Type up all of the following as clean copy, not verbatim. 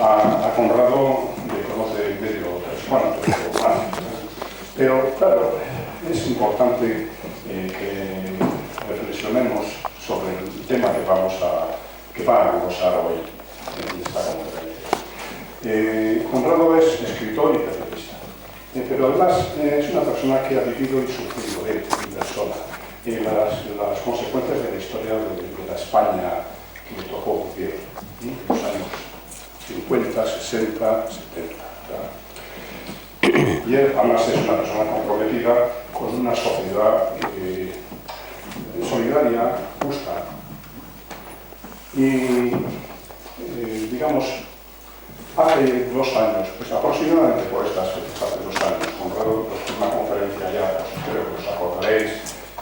a Conrado le conoce medio tres cuartos o más. Pero, claro, es importante que reflexionemos sobre el tema que van a glosar hoy en esta conferencia. Conrado es escritor y periodista, pero además es una persona que ha vivido y sufrido en persona las consecuencias de la historia de la España que le tocó vivir en los años 50, 60, 70. Y él además es una persona comprometida con una sociedad solidaria, justa. Y, digamos, hace 2 años, pues aproximadamente por estas fechas, hace 2 años, Conrado dio una conferencia ya, pues, creo que os acordaréis,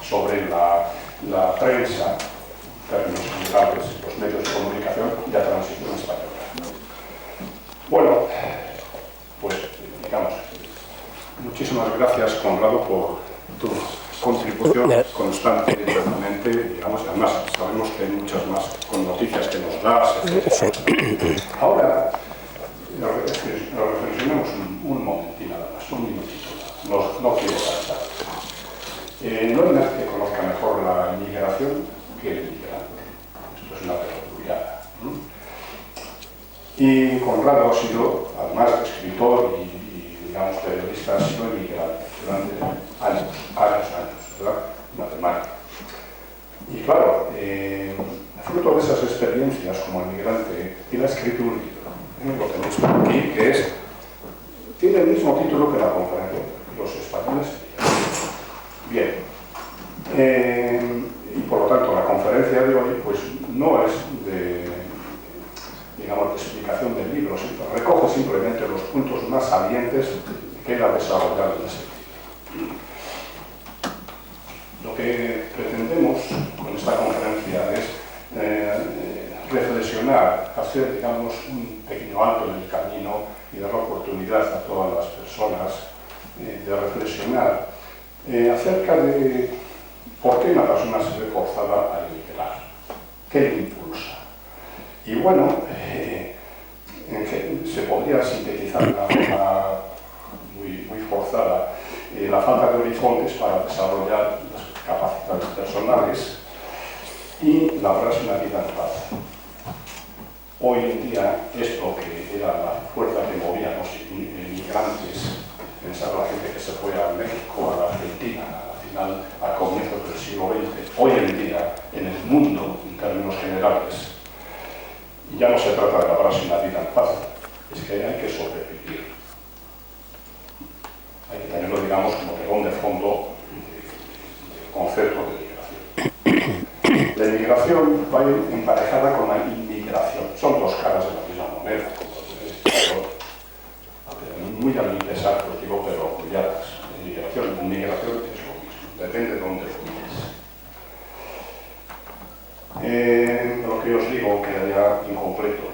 sobre la prensa, en términos generales, los medios de comunicación y la transición española. Bueno, pues, digamos, muchísimas gracias, Conrado, por tu contribución constante y permanente, digamos, además sabemos que hay muchas más con noticias que nos das, etc. Ahora, reflexionemos un momentito nada más, un minutito, no quiero gastar. No hay nadie que conozca mejor la inmigración que el inmigrante. Esto es una perpetuidad. Y Conrado ha sido, además de escritor y digamos, periodista, ha sido inmigrante durante años, ¿verdad? Matemática. Y claro, fruto de esas experiencias como inmigrante, él ha escrito un libro, lo tenéis por aquí, que tiene el mismo título que la conferencia, Los españoles. Bien, y por lo tanto la conferencia de hoy pues no es de explicación del libro, sino recoge simplemente los puntos más salientes que él ha desarrollado en ese libro. Lo que pretendemos con esta conferencia es reflexionar, hacer, digamos, un pequeño alto en el camino y dar la oportunidad a todas las personas de reflexionar acerca de por qué una persona se ve forzada a emigrar, qué le impulsa. Y bueno, se podría sintetizar de una forma muy forzada la falta de horizontes para desarrollar las capacidades personales y labrarse una vida en paz. Hoy en día, esto que era la fuerza que movía a los inmigrantes, pensar la gente que se fue a México, a la Argentina, al final, a comienzos del siglo XX, hoy en día, en el mundo, en términos generales, ya no se trata de labrarse una vida en paz, es que hay que sobrevivir. Hay que tenerlo, digamos, como telón de fondo del concepto de migración. La inmigración va emparejada con la inmigración. Son dos caras de la misma moneda, como lo muy a mi pesar, pues digo, pero cuidadas. Inmigración es lo mismo, depende de dónde lo mires. Lo que os digo quedaría incompleto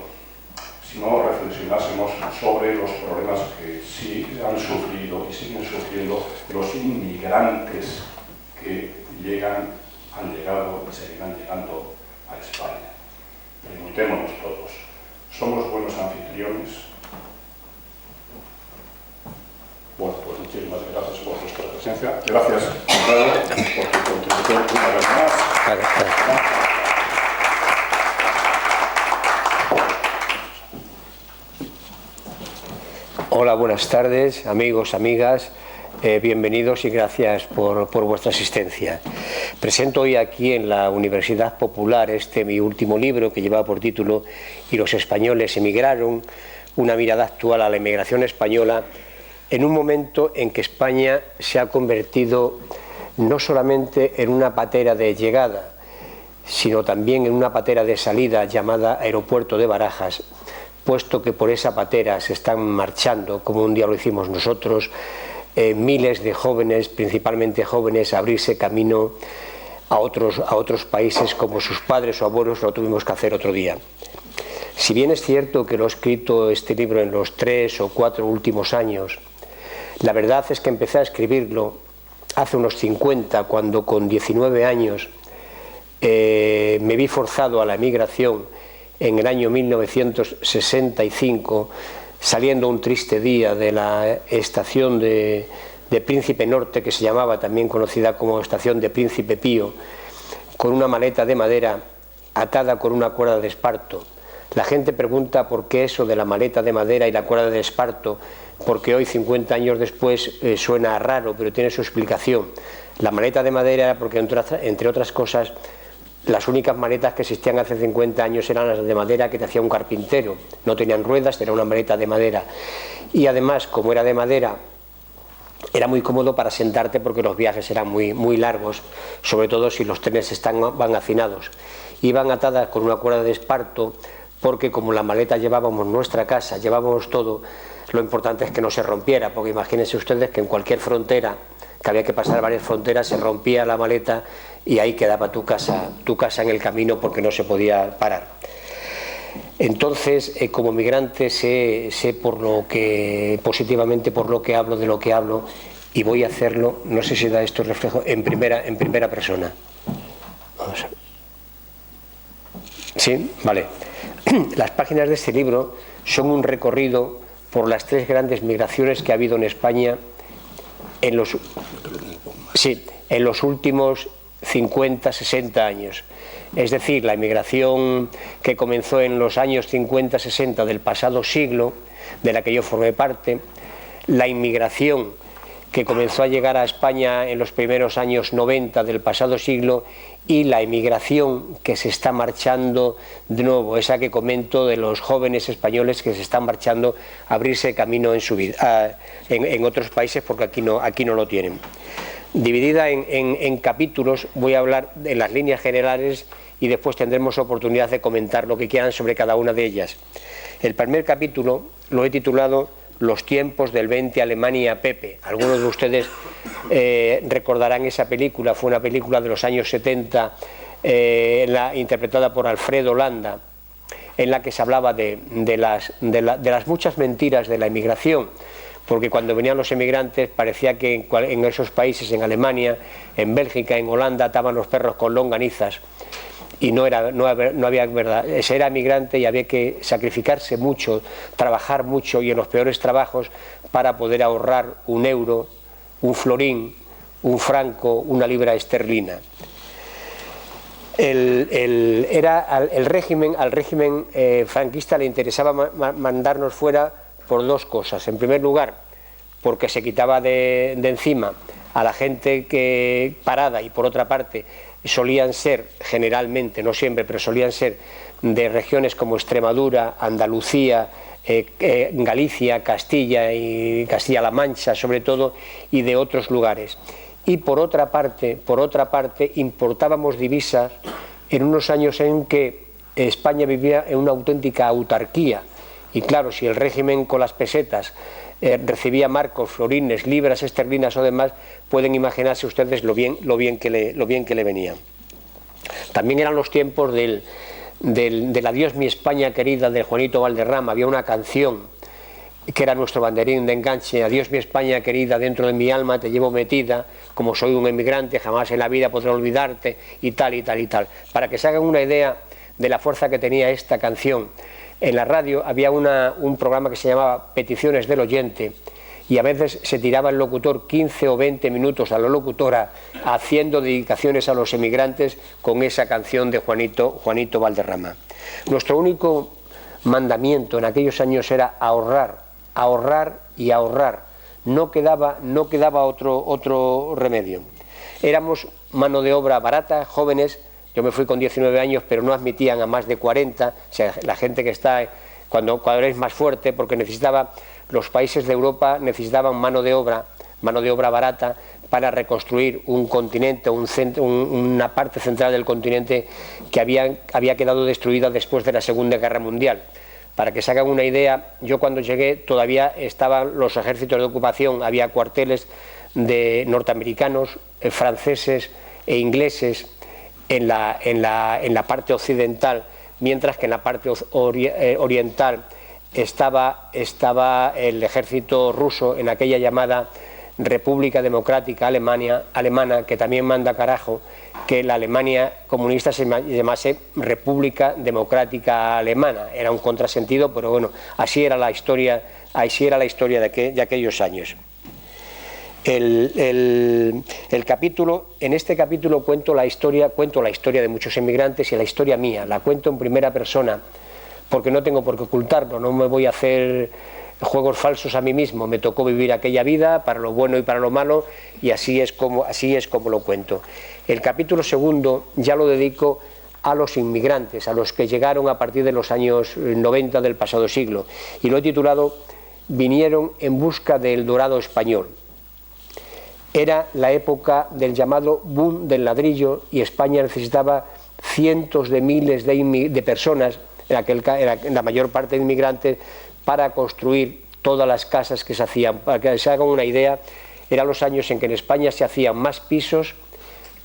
si no reflexionásemos sobre los problemas que sí han sufrido y siguen sufriendo los inmigrantes que han llegado y seguirán llegando a España. Preguntémonos todos, ¿somos buenos anfitriones? Bueno, pues muchísimas gracias por vuestra presencia. Gracias, Conrado, por tu contribución una vez más. Hola, buenas tardes, amigos, amigas. Bienvenidos y gracias por vuestra asistencia. Presento hoy aquí en la Universidad Popular mi último libro que lleva por título «Y los españoles emigraron», una mirada actual a la emigración española en un momento en que España se ha convertido no solamente en una patera de llegada, sino también en una patera de salida llamada Aeropuerto de Barajas, puesto que por esa patera se están marchando, como un día lo hicimos nosotros, miles de jóvenes, principalmente jóvenes, a abrirse camino a otros países como sus padres o abuelos lo tuvimos que hacer otro día. Si bien es cierto que lo he escrito este libro en los 3 o 4 últimos años, la verdad es que empecé a escribirlo hace unos 50, cuando con 19 años me vi forzado a la emigración en el año 1965, saliendo un triste día de la estación de Príncipe Norte, que se llamaba, también conocida como estación de Príncipe Pío, con una maleta de madera atada con una cuerda de esparto. La gente pregunta por qué eso de la maleta de madera y la cuerda de esparto, porque hoy, 50 años después, suena raro, pero tiene su explicación. La maleta de madera era porque, entre otras cosas, las únicas maletas que existían hace 50 años eran las de madera que te hacía un carpintero. No tenían ruedas, era una maleta de madera. Y además, como era de madera, era muy cómodo para sentarte porque los viajes eran muy largos, sobre todo si los trenes van hacinados. Iban atadas con una cuerda de esparto porque, como la maleta llevábamos nuestra casa, llevábamos todo, lo importante es que no se rompiera, porque imagínense ustedes que en cualquier frontera, que había que pasar varias fronteras, se rompía la maleta y ahí quedaba tu casa en el camino porque no se podía parar. Entonces, como migrante sé positivamente por lo que hablo, de lo que hablo, y voy a hacerlo, no sé si da esto reflejo, en primera persona. Vamos a ver. ¿Sí? Vale. Las páginas de este libro son un recorrido por las 3 grandes migraciones que ha habido en España en los últimos 50, 60 años. Es decir, la inmigración que comenzó en los años 50, 60 del pasado siglo, de la que yo formé parte, la inmigración que comenzó a llegar a España en los primeros años 90 del pasado siglo, y la emigración que se está marchando de nuevo, esa que comento de los jóvenes españoles que se están marchando a abrirse camino en su vida, en otros países, porque aquí no lo tienen. Dividida en capítulos, voy a hablar de las líneas generales y después tendremos oportunidad de comentar lo que quieran sobre cada una de ellas. El primer capítulo lo he titulado Los tiempos del 20 Alemania Pepe. Algunos de ustedes recordarán esa película, fue una película de los años 70, interpretada por Alfredo Landa, en la que se hablaba de las muchas mentiras de la inmigración, porque cuando venían los emigrantes parecía que en esos países, en Alemania, en Bélgica, en Holanda, ataban los perros con longanizas, y no había verdad. Se era migrante y había que sacrificarse mucho, trabajar mucho y en los peores trabajos para poder ahorrar un euro, un florín, un franco, una libra esterlina. Al régimen franquista le interesaba mandarnos fuera por 2 cosas. En primer lugar, porque se quitaba de encima a la gente que parada, y por otra parte solían ser, generalmente, no siempre, pero solían ser de regiones como Extremadura, Andalucía, Galicia, Castilla y Castilla-La Mancha sobre todo, y de otros lugares. Y por otra parte importábamos divisas en unos años en que España vivía en una auténtica autarquía, y claro, si el régimen con las pesetas recibía marcos, florines, libras esterlinas o demás, pueden imaginarse ustedes lo bien que le venía. También eran los tiempos del Adiós mi España querida, de Juanito Valderrama. Había una canción que era nuestro banderín de enganche: adiós mi España querida, dentro de mi alma te llevo metida, como soy un emigrante jamás en la vida podré olvidarte, y tal y tal y tal. Para que se hagan una idea de la fuerza que tenía esta canción, en la radio había un programa que se llamaba Peticiones del Oyente, y a veces se tiraba el locutor 15 o 20 minutos a la locutora haciendo dedicaciones a los emigrantes con esa canción de Juanito Valderrama. Nuestro único mandamiento en aquellos años era ahorrar, ahorrar y ahorrar. No quedaba otro remedio. Éramos mano de obra barata, jóvenes. Yo me fui con 19 años, pero no admitían a más de 40, o sea, la gente que está, cuando eres más fuerte, porque los países de Europa necesitaban mano de obra barata para reconstruir un continente, una parte central del continente que había quedado destruida después de la Segunda Guerra Mundial. Para que se hagan una idea, yo cuando llegué todavía estaban los ejércitos de ocupación, había cuarteles de norteamericanos, franceses e ingleses en la parte occidental, mientras que en la parte oriental estaba el ejército ruso en aquella llamada República Democrática Alemana, que también manda carajo que la Alemania comunista se llamase República Democrática Alemana. Era un contrasentido, pero bueno, así era la historia de aquellos años. En este capítulo cuento la historia de muchos emigrantes y la historia mía. La cuento en primera persona porque no tengo por qué ocultarlo, no me voy a hacer juegos falsos a mí mismo. Me tocó vivir aquella vida para lo bueno y para lo malo, y así es como lo cuento. El capítulo segundo ya lo dedico a los inmigrantes, a los que llegaron a partir de los años 90 del pasado siglo, y lo he titulado Vinieron en busca del dorado español. Era la época del llamado boom del ladrillo, y España necesitaba cientos de miles de personas, en la mayor parte de inmigrantes, para construir todas las casas que se hacían. Para que se hagan una idea, eran los años en que en España se hacían más pisos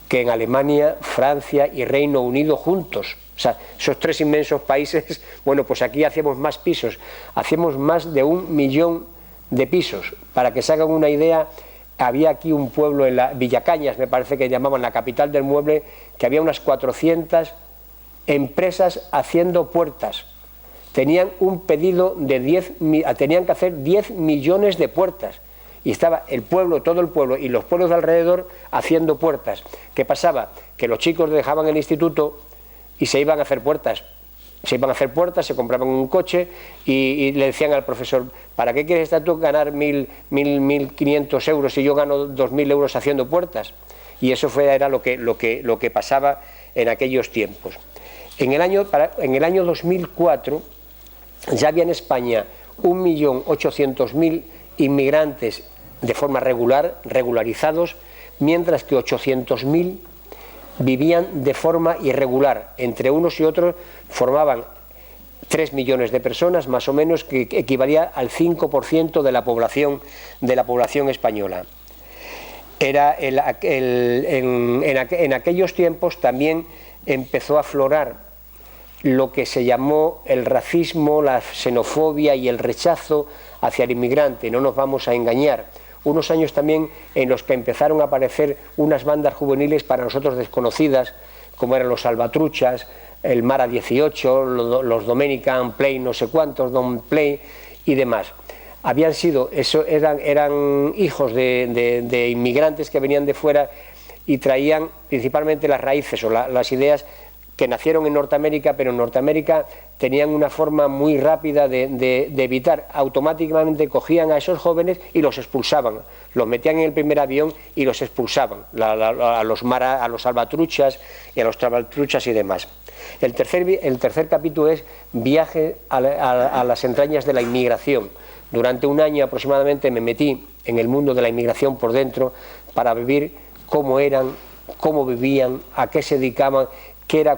que en Alemania, Francia y Reino Unido juntos. O sea, esos tres inmensos países, bueno, pues aquí hacíamos más pisos, hacíamos más de 1 millón de pisos. Para que se hagan una idea, había aquí un pueblo en Villacañas, me parece que llamaban la capital del mueble, que había unas 400 empresas haciendo puertas. Tenían un pedido de tenían que hacer 10 millones de puertas, y estaba el pueblo, todo el pueblo y los pueblos de alrededor haciendo puertas. ¿Qué pasaba? Que los chicos dejaban el instituto y se iban a hacer puertas. Se compraban un coche y le decían al profesor: ¿para qué quieres tú ganar 1.500 euros si yo gano 2.000 euros haciendo puertas? Y eso era lo que pasaba en aquellos tiempos. En el año 2004 ya había en España 1.800.000 inmigrantes de forma regularizados, mientras que 800.000 vivían de forma irregular. Entre unos y otros formaban 3 millones de personas, más o menos, que equivalía al 5% de la población española. En aquellos tiempos también empezó a aflorar lo que se llamó el racismo, la xenofobia y el rechazo hacia el inmigrante. No nos vamos a engañar. Unos años también en los que empezaron a aparecer unas bandas juveniles para nosotros desconocidas, como eran los Salvatruchas, el Mara 18, los Dominican Play, no sé cuántos, Don Play y demás. Eran hijos de inmigrantes que venían de fuera y traían principalmente las raíces o las ideas que nacieron en Norteamérica, pero en Norteamérica tenían una forma muy rápida de evitar. Automáticamente cogían a esos jóvenes y los expulsaban, los metían en el primer avión y los expulsaban, a los Salvatruchas y a los Trabaltruchas y demás. El tercer capítulo es Viaje a las entrañas de la inmigración. Durante un año aproximadamente me metí en el mundo de la inmigración por dentro para vivir cómo eran, cómo vivían, a qué se dedicaban,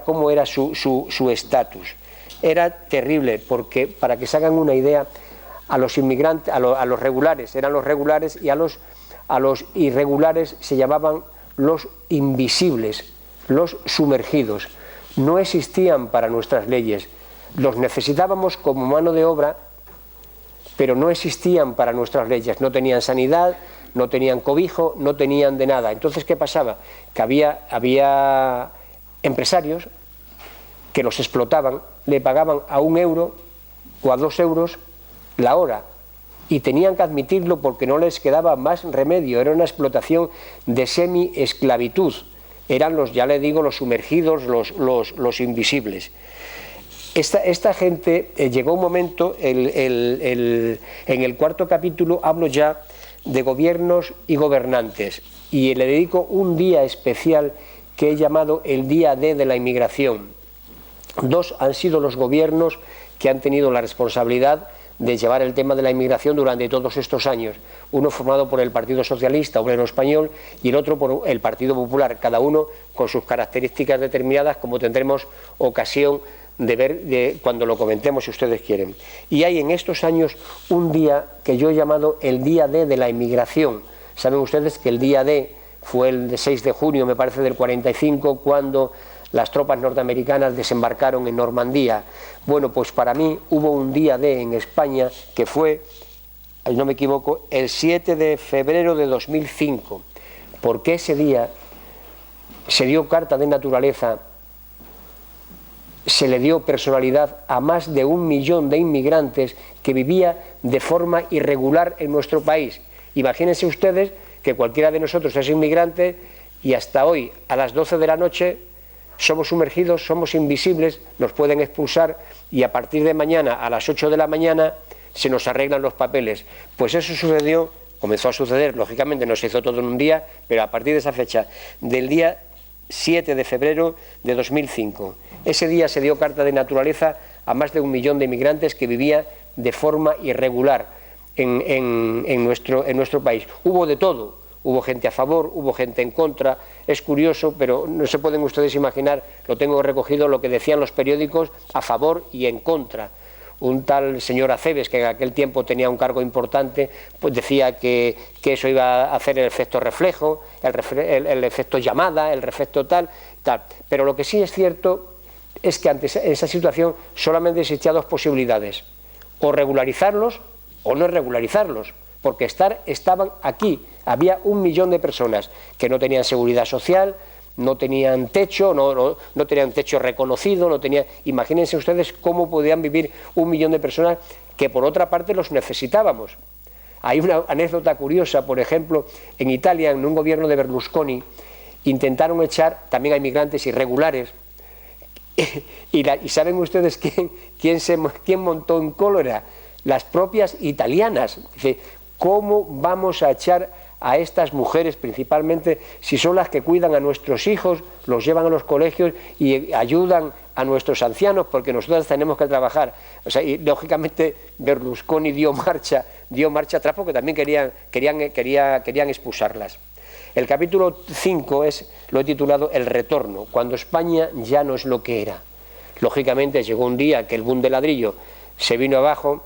cómo era su estatus. Era terrible, porque para que se hagan una idea, a los inmigrantes, a los regulares eran los regulares, y a los irregulares se llamaban los invisibles, los sumergidos. No existían para nuestras leyes, los necesitábamos como mano de obra, pero no existían para nuestras leyes. No tenían sanidad, no tenían cobijo, no tenían de nada. Entonces, ¿qué pasaba? Que había empresarios que los explotaban, le pagaban a 1 euro o a 2 euros la hora, y tenían que admitirlo porque no les quedaba más remedio. Era una explotación de semi-esclavitud. Eran ya le digo, los sumergidos, los invisibles. Esta gente, llegó un momento, en el cuarto capítulo hablo ya de gobiernos y gobernantes, y le dedico un día especial que he llamado el día D de la inmigración. 2 han sido los gobiernos que han tenido la responsabilidad de llevar el tema de la inmigración durante todos estos años. Uno formado por el Partido Socialista Obrero Español y el otro por el Partido Popular, cada uno con sus características determinadas, como tendremos ocasión de ver cuando lo comentemos, si ustedes quieren. Y hay en estos años un día que yo he llamado el día D de la inmigración. Saben ustedes que el día D fue el 6 de junio, me parece, del 45, cuando las tropas norteamericanas desembarcaron en Normandía. Bueno, pues para mí hubo un día D en España que fue no me equivoco, el 7 de febrero de 2005, porque ese día se dio carta de naturaleza, se le dio personalidad a más de 1 millón de inmigrantes que vivía de forma irregular en nuestro país. Imagínense ustedes que cualquiera de nosotros es inmigrante y hasta hoy, a las 12 de la noche, somos sumergidos, somos invisibles, nos pueden expulsar y a partir de mañana, a las 8 de la mañana, se nos arreglan los papeles. Pues eso sucedió, comenzó a suceder, lógicamente no se hizo todo en un día, pero a partir de esa fecha, del día 7 de febrero de 2005. Ese día se dio carta de naturaleza a más de 1 millón de inmigrantes que vivían de forma irregular en nuestro país. Hubo de todo, hubo gente a favor, hubo gente en contra. Es curioso, pero no se pueden ustedes imaginar, lo tengo recogido, lo que decían los periódicos a favor y en contra. Un tal señor Aceves, que en aquel tiempo tenía un cargo importante, pues decía que eso iba a hacer el efecto reflejo, el efecto llamada, el efecto tal. Pero lo que sí es cierto es que ante esa situación solamente existían 2 posibilidades: o regularizarlos o no regularizarlos, porque estaban aquí. Había 1 millón de personas que no tenían seguridad social, no tenían techo, no tenían techo reconocido, imagínense ustedes cómo podían vivir 1 millón de personas que por otra parte los necesitábamos. Hay una anécdota curiosa, por ejemplo, en Italia, en un gobierno de Berlusconi, intentaron echar también a inmigrantes irregulares, y ¿saben ustedes quién montó en cólera? Las propias italianas. Dice, ¿cómo vamos a echar a estas mujeres principalmente si son las que cuidan a nuestros hijos, los llevan a los colegios y ayudan a nuestros ancianos, porque nosotros tenemos que trabajar? O sea, y lógicamente Berlusconi dio marcha atrás porque también querían expulsarlas. El capítulo 5 lo he titulado El retorno, cuando España ya no es lo que era. Lógicamente llegó un día que el boom de ladrillo se vino abajo,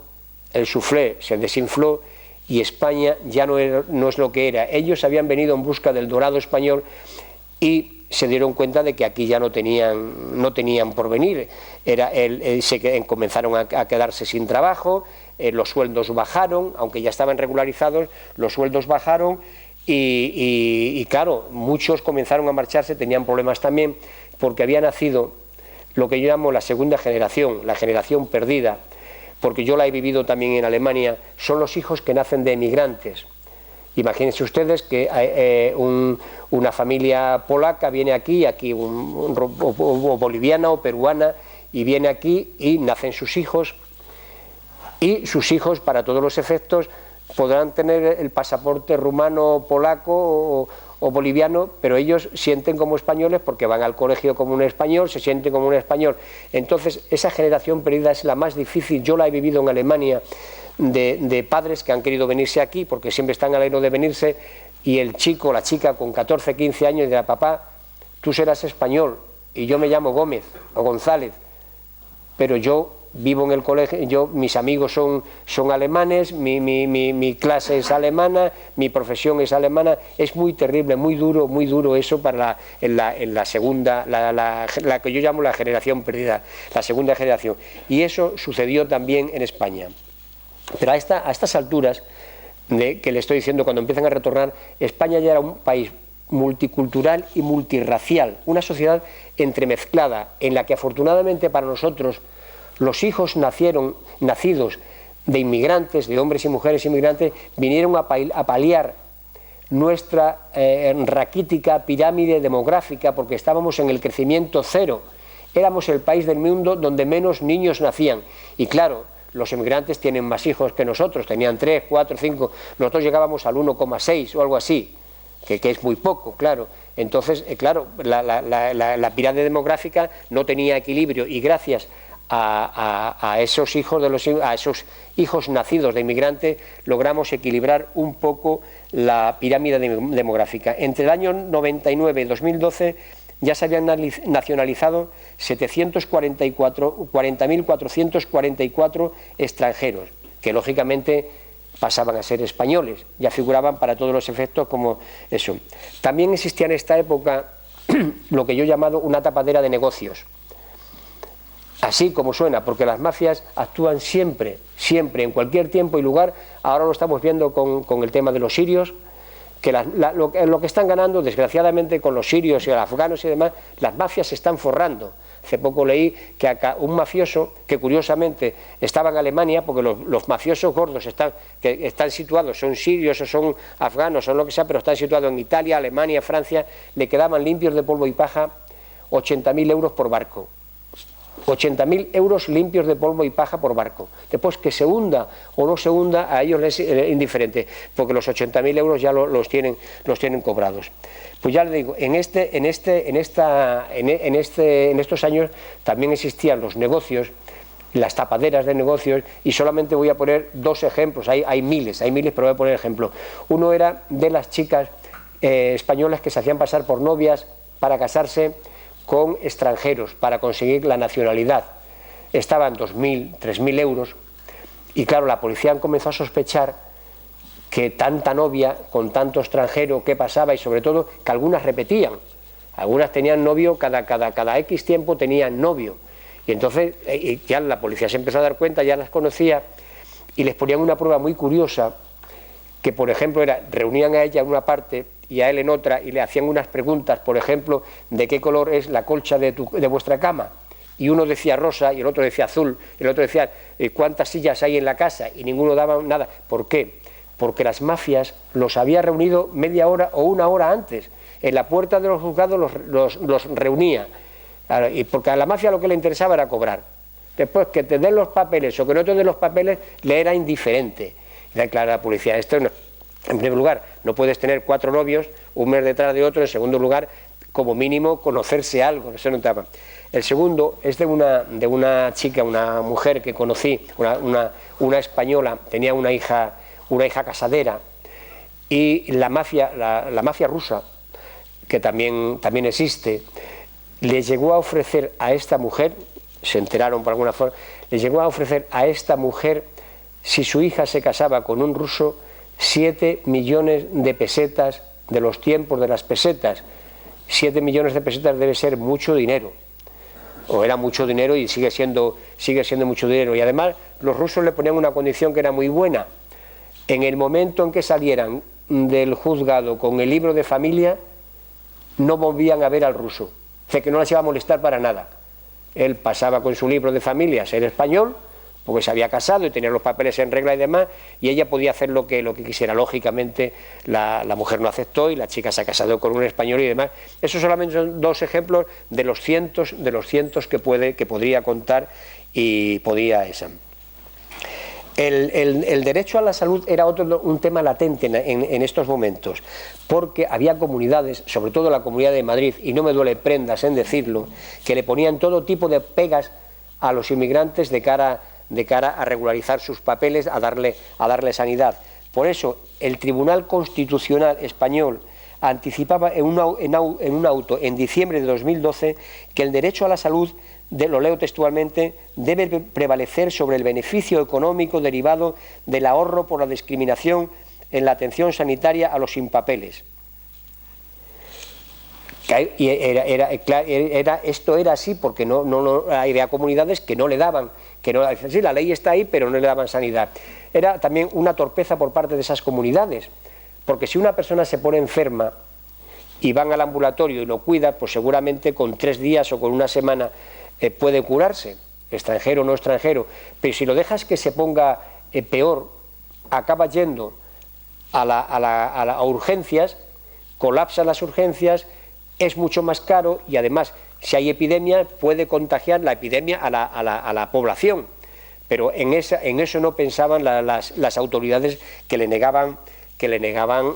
el soufflé se desinfló y España ya no es lo que era. Ellos habían venido en busca del dorado español y se dieron cuenta de que aquí ya no tenían porvenir. Comenzaron a quedarse sin trabajo, los sueldos bajaron, aunque ya estaban regularizados, los sueldos bajaron y claro, muchos comenzaron a marcharse, tenían problemas también porque había nacido lo que yo llamo la segunda generación, la generación perdida, porque yo la he vivido también en Alemania. Son los hijos que nacen de emigrantes. Imagínense ustedes que una familia polaca viene aquí o boliviana o peruana, y viene aquí y nacen sus hijos, y sus hijos, para todos los efectos, podrán tener el pasaporte rumano, polaco o boliviano, pero ellos sienten como españoles porque van al colegio como un español, se sienten como un español. Entonces, esa generación perdida es la más difícil. Yo la he vivido en Alemania, de padres que han querido venirse aquí porque siempre están al hilo de venirse, y el chico, la chica con 14, 15 años dirá: papá, tú serás español y yo me llamo Gómez o González, pero yo vivo en el colegio, mis amigos son alemanes, mi clase es alemana, mi profesión es alemana. Es muy terrible, muy duro eso para la segunda, la que yo llamo la generación perdida, la segunda generación. Y eso sucedió también en España. Pero a estas alturas, que le estoy diciendo, cuando empiezan a retornar, España ya era un país multicultural y multirracial, una sociedad entremezclada, en la que afortunadamente para nosotros los hijos nacidos de inmigrantes, de hombres y mujeres inmigrantes, vinieron a paliar nuestra raquítica pirámide demográfica, porque estábamos en el crecimiento cero. Éramos el país del mundo donde menos niños nacían. Y claro, los inmigrantes tienen más hijos que nosotros, tenían 3, 4, 5, nosotros llegábamos al 1,6 o algo así, que es muy poco, claro. Entonces, claro, la pirámide demográfica no tenía equilibrio, y gracias a esos hijos nacidos de inmigrantes logramos equilibrar un poco la pirámide demográfica. Entre el año 99 y 2012 ya se habían nacionalizado 40.444 extranjeros, que lógicamente pasaban a ser españoles, ya figuraban para todos los efectos como eso. También existía en esta época lo que yo he llamado una tapadera de negocios. así como suena, porque las mafias actúan siempre, siempre, en cualquier tiempo y lugar. Ahora lo estamos viendo con el tema de los sirios, que lo que están ganando, desgraciadamente, con los sirios y los afganos y demás, las mafias se están forrando. Hace poco leí que acá un mafioso, que curiosamente estaba en Alemania, porque los mafiosos gordos que están situados, son sirios o son afganos o lo que sea, pero están situados en Italia, Alemania, Francia, le quedaban limpios de polvo y paja 80.000 euros por barco. 80.000 euros limpios de polvo y paja por barco. Después, que se hunda o no se hunda, a ellos les es indiferente, porque los 80.000 euros ya los tienen cobrados. Pues ya le digo, en estos años también existían los negocios, las tapaderas de negocios, y solamente voy a poner dos ejemplos. Hay miles, pero voy a poner ejemplos. Uno era de las chicas españolas que se hacían pasar por novias para casarse con extranjeros, para conseguir la nacionalidad. Estaban 2.000, 3.000 euros, y claro, la policía comenzó a sospechar que tanta novia con tanto extranjero, qué pasaba, y sobre todo que algunas repetían, algunas tenían novio, cada X tiempo tenían novio, y entonces ya la policía se empezó a dar cuenta, ya las conocía, y les ponían una prueba muy curiosa, que por ejemplo reunían a ella en una parte y a él en otra, y le hacían unas preguntas, por ejemplo, de qué color es la colcha de vuestra cama, y uno decía rosa y el otro decía azul, y el otro decía cuántas sillas hay en la casa, y ninguno daba nada. ¿Por qué? Porque las mafias los había reunido media hora o una hora antes, en la puerta de los juzgados los reunía, y porque a la mafia lo que le interesaba era cobrar. Después, que te den los papeles o que no te den los papeles, le era indiferente. Y declara la policía, esto no. En primer lugar, no puedes tener 4 novios, un mes detrás de otro. En segundo lugar, como mínimo, conocerse algo. Eso no estaba. El segundo es de una chica, una mujer que conocí, una española, tenía una hija casadera, y la mafia rusa, que también existe, le llegó a ofrecer a esta mujer, se enteraron por alguna forma, le llegó a ofrecer a esta mujer, si su hija se casaba con un ruso, 7 millones de pesetas, de los tiempos de las pesetas. 7 millones de pesetas debe ser mucho dinero, o era mucho dinero, y sigue siendo mucho dinero. Y además los rusos le ponían una condición que era muy buena: en el momento en que salieran del juzgado con el libro de familia, no volvían a ver al ruso, o sea, que no les iba a molestar para nada. Él pasaba con su libro de familia a ser español, porque se había casado y tenía los papeles en regla y demás, y ella podía hacer lo que quisiera. Lógicamente la mujer no aceptó, y la chica se ha casado con un español y demás. Esos solamente son 2 ejemplos de los cientos que podría contar, y podía esa. El derecho a la salud era un tema latente en estos momentos, porque había comunidades, sobre todo la Comunidad de Madrid, y no me duele prendas en decirlo, que le ponían todo tipo de pegas a los inmigrantes de cara a regularizar sus papeles, a darle sanidad. Por eso el Tribunal Constitucional español anticipaba en un auto en diciembre de 2012 que el derecho a la salud, lo leo textualmente, debe prevalecer sobre el beneficio económico derivado del ahorro por la discriminación en la atención sanitaria a los sin papeles. Y esto era así porque había comunidades que no le daban, sí, la ley está ahí, pero no le daban sanidad. Era también una torpeza por parte de esas comunidades, porque si una persona se pone enferma y van al ambulatorio y lo cuida, pues seguramente con 3 días o con una semana puede curarse, extranjero o no extranjero. Pero si lo dejas que se ponga peor, acaba yendo a urgencias, colapsan las urgencias, es mucho más caro, y además, si hay epidemia, puede contagiar la epidemia a la población. Pero en eso no pensaban las autoridades que le negaban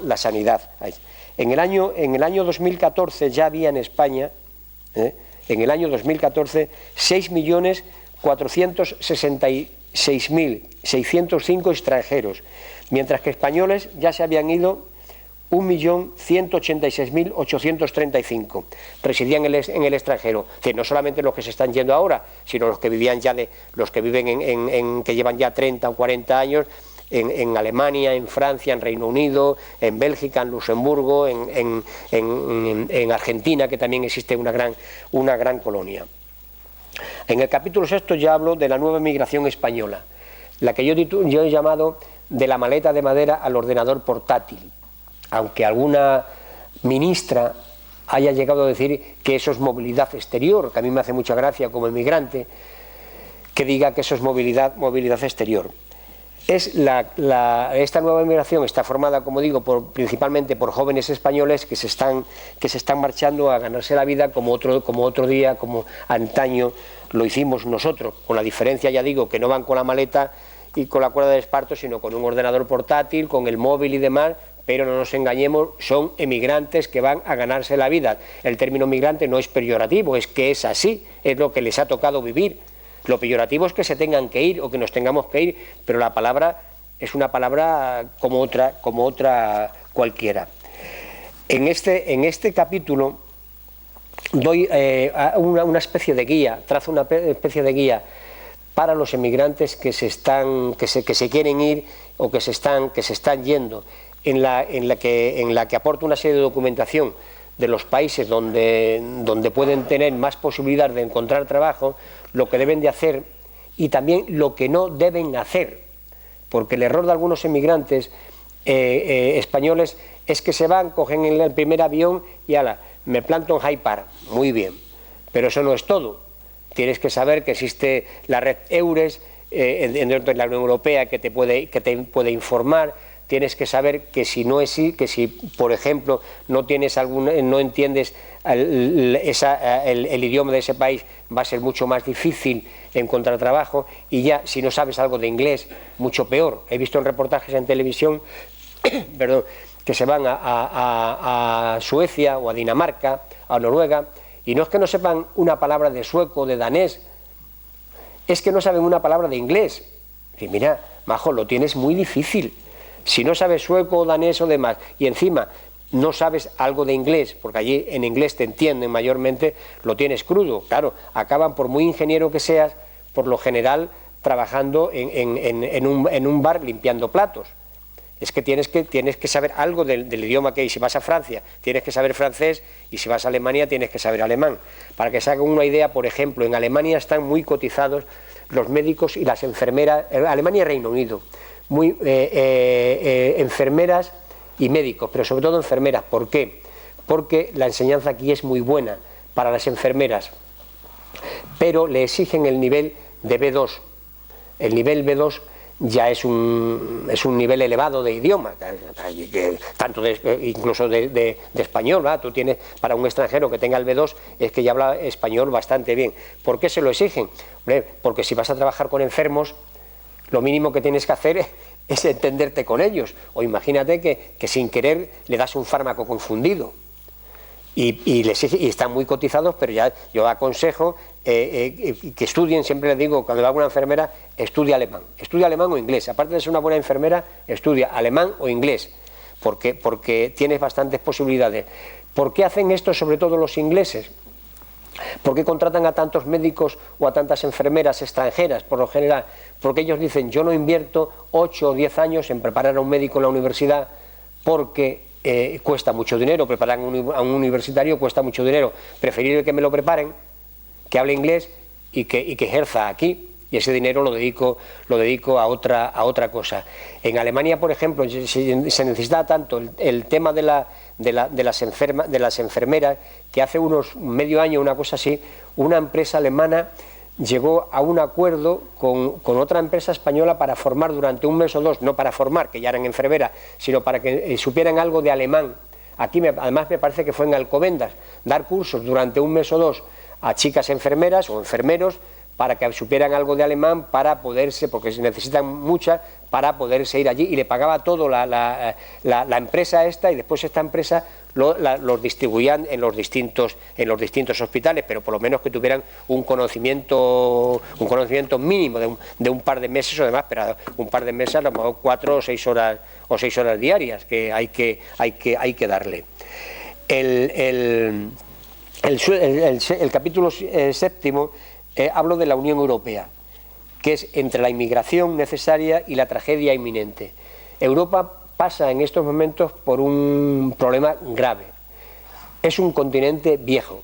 la sanidad. En el año 2014 ya había en España, en el año 2014, 6.466.605 extranjeros, mientras que españoles ya se habían ido 1.186.835, residían en el extranjero, que no solamente los que se están yendo ahora, sino los que vivían ya los que viven que llevan ya 30 o 40 años en Alemania, en Francia, en Reino Unido, en Bélgica, en Luxemburgo, en Argentina, que también existe una gran colonia. En el capítulo 6 ya hablo de la nueva migración española, la que yo he llamado de la maleta de madera al ordenador portátil, aunque alguna ministra haya llegado a decir que eso es movilidad exterior, que a mí me hace mucha gracia como emigrante que diga que eso es movilidad exterior. Esta nueva inmigración está formada, como digo, principalmente por jóvenes españoles que se están marchando a ganarse la vida como otro día, como antaño lo hicimos nosotros, con la diferencia, ya digo, que no van con la maleta y con la cuerda de esparto, sino con un ordenador portátil, con el móvil y demás, pero no nos engañemos, son emigrantes que van a ganarse la vida. El término migrante no es peyorativo, es que es así, es lo que les ha tocado vivir. Lo peyorativo es que se tengan que ir o que nos tengamos que ir, pero la palabra es una palabra como otra cualquiera. En este capítulo doy una especie de guía, trazo una especie de guía para los emigrantes que se quieren ir o que se están yendo, en la que aporto una serie de documentación de los países donde pueden tener más posibilidad de encontrar trabajo, lo que deben de hacer y también lo que no deben hacer, porque el error de algunos emigrantes españoles es que se van, cogen el primer avión y ala, me planto en Hyde Park, muy bien, pero eso no es todo. Tienes que saber que existe la red EURES dentro de la Unión Europea que te puede informar. Tienes que saber que si por ejemplo no entiendes el idioma de ese país, va a ser mucho más difícil encontrar trabajo, y ya si no sabes algo de inglés, mucho peor. He visto en reportajes en televisión perdón, que se van a Suecia o a Dinamarca, a Noruega, y no es que no sepan una palabra de sueco o de danés, es que no saben una palabra de inglés. Y mira, majo, lo tienes muy difícil. Si no sabes sueco, danés o demás, y encima no sabes algo de inglés, porque allí en inglés te entienden mayormente, lo tienes crudo. Claro, acaban, por muy ingeniero que seas, por lo general trabajando en un bar limpiando platos. Es que tienes que saber algo del idioma que hay. Si vas a Francia, tienes que saber francés, y si vas a Alemania, tienes que saber alemán. Para que se hagan una idea, por ejemplo, en Alemania están muy cotizados los médicos y las enfermeras, Alemania y Reino Unido, enfermeras y médicos, pero sobre todo enfermeras. ¿Por qué? Porque la enseñanza aquí es muy buena para las enfermeras, pero le exigen el nivel de B2. El nivel B2 ya es un nivel elevado de idioma, tanto incluso de español, ¿verdad? Tú tienes, para un extranjero que tenga el B2, es que ya habla español bastante bien. ¿Por qué se lo exigen? Porque si vas a trabajar con enfermos, lo mínimo que tienes que hacer es entenderte con ellos. O imagínate que sin querer le das un fármaco confundido y están muy cotizados, pero ya yo aconsejo que estudien. Siempre les digo, cuando va una enfermera, estudia alemán o inglés. Aparte de ser una buena enfermera, estudia alemán o inglés, porque tienes bastantes posibilidades. ¿Por qué hacen esto sobre todo los ingleses? ¿Por qué contratan a tantos médicos o a tantas enfermeras extranjeras, por lo general? Porque ellos dicen, yo no invierto 8 o 10 años en preparar a un médico en la universidad, porque cuesta mucho dinero. Preparar a un universitario cuesta mucho dinero. Preferible que me lo preparen, que hable inglés y que ejerza aquí, y ese dinero lo dedico a otra cosa. En Alemania, por ejemplo, se necesita tanto el tema de las enfermeras, que hace unos medio año, una cosa así, una empresa alemana llegó a un acuerdo con otra empresa española para formar durante un mes o dos, no para formar, que ya eran enfermeras, sino para que supieran algo de alemán. Aquí además me parece que fue en Alcobendas, dar cursos durante un mes o dos a chicas enfermeras o enfermeros para que supieran algo de alemán, para poderse, porque se necesitan muchas, para poderse ir allí, y le pagaba todo la empresa esta, y después esta empresa los distribuían en los distintos hospitales, pero por lo menos que tuvieran un conocimiento mínimo de un par de meses o demás, pero un par de meses a lo mejor 4 o 6 horas diarias que hay que darle. El capítulo 7 hablo de la Unión Europea, que es entre la inmigración necesaria y la tragedia inminente. Europa pasa en estos momentos por un problema grave. Es un continente viejo.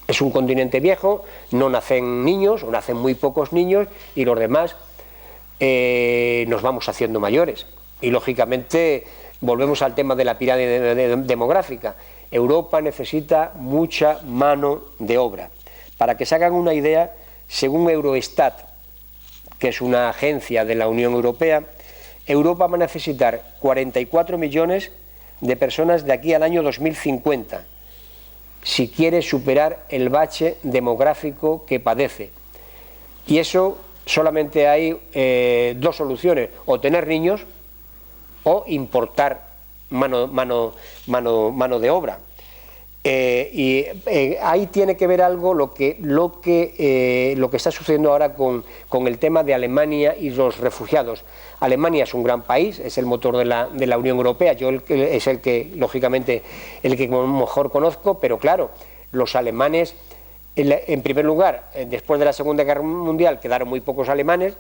es un continente viejo, no nacen niños o nacen muy pocos niños y los demás nos vamos haciendo mayores. Y lógicamente volvemos al tema de la pirámide demográfica. Europa necesita mucha mano de obra. Para que se hagan una idea, según Eurostat, que es una agencia de la Unión Europea, Europa va a necesitar 44 millones de personas de aquí al año 2050, si quiere superar el bache demográfico que padece. Y eso solamente hay dos soluciones: o tener niños o importar mano de obra. Ahí tiene que ver algo lo que está sucediendo ahora con el tema de Alemania y los refugiados. Alemania es un gran país, es el motor de la Unión Europea, es el que, lógicamente, el que mejor conozco, pero claro, los alemanes, en primer lugar, después de la Segunda Guerra Mundial quedaron muy pocos alemanes,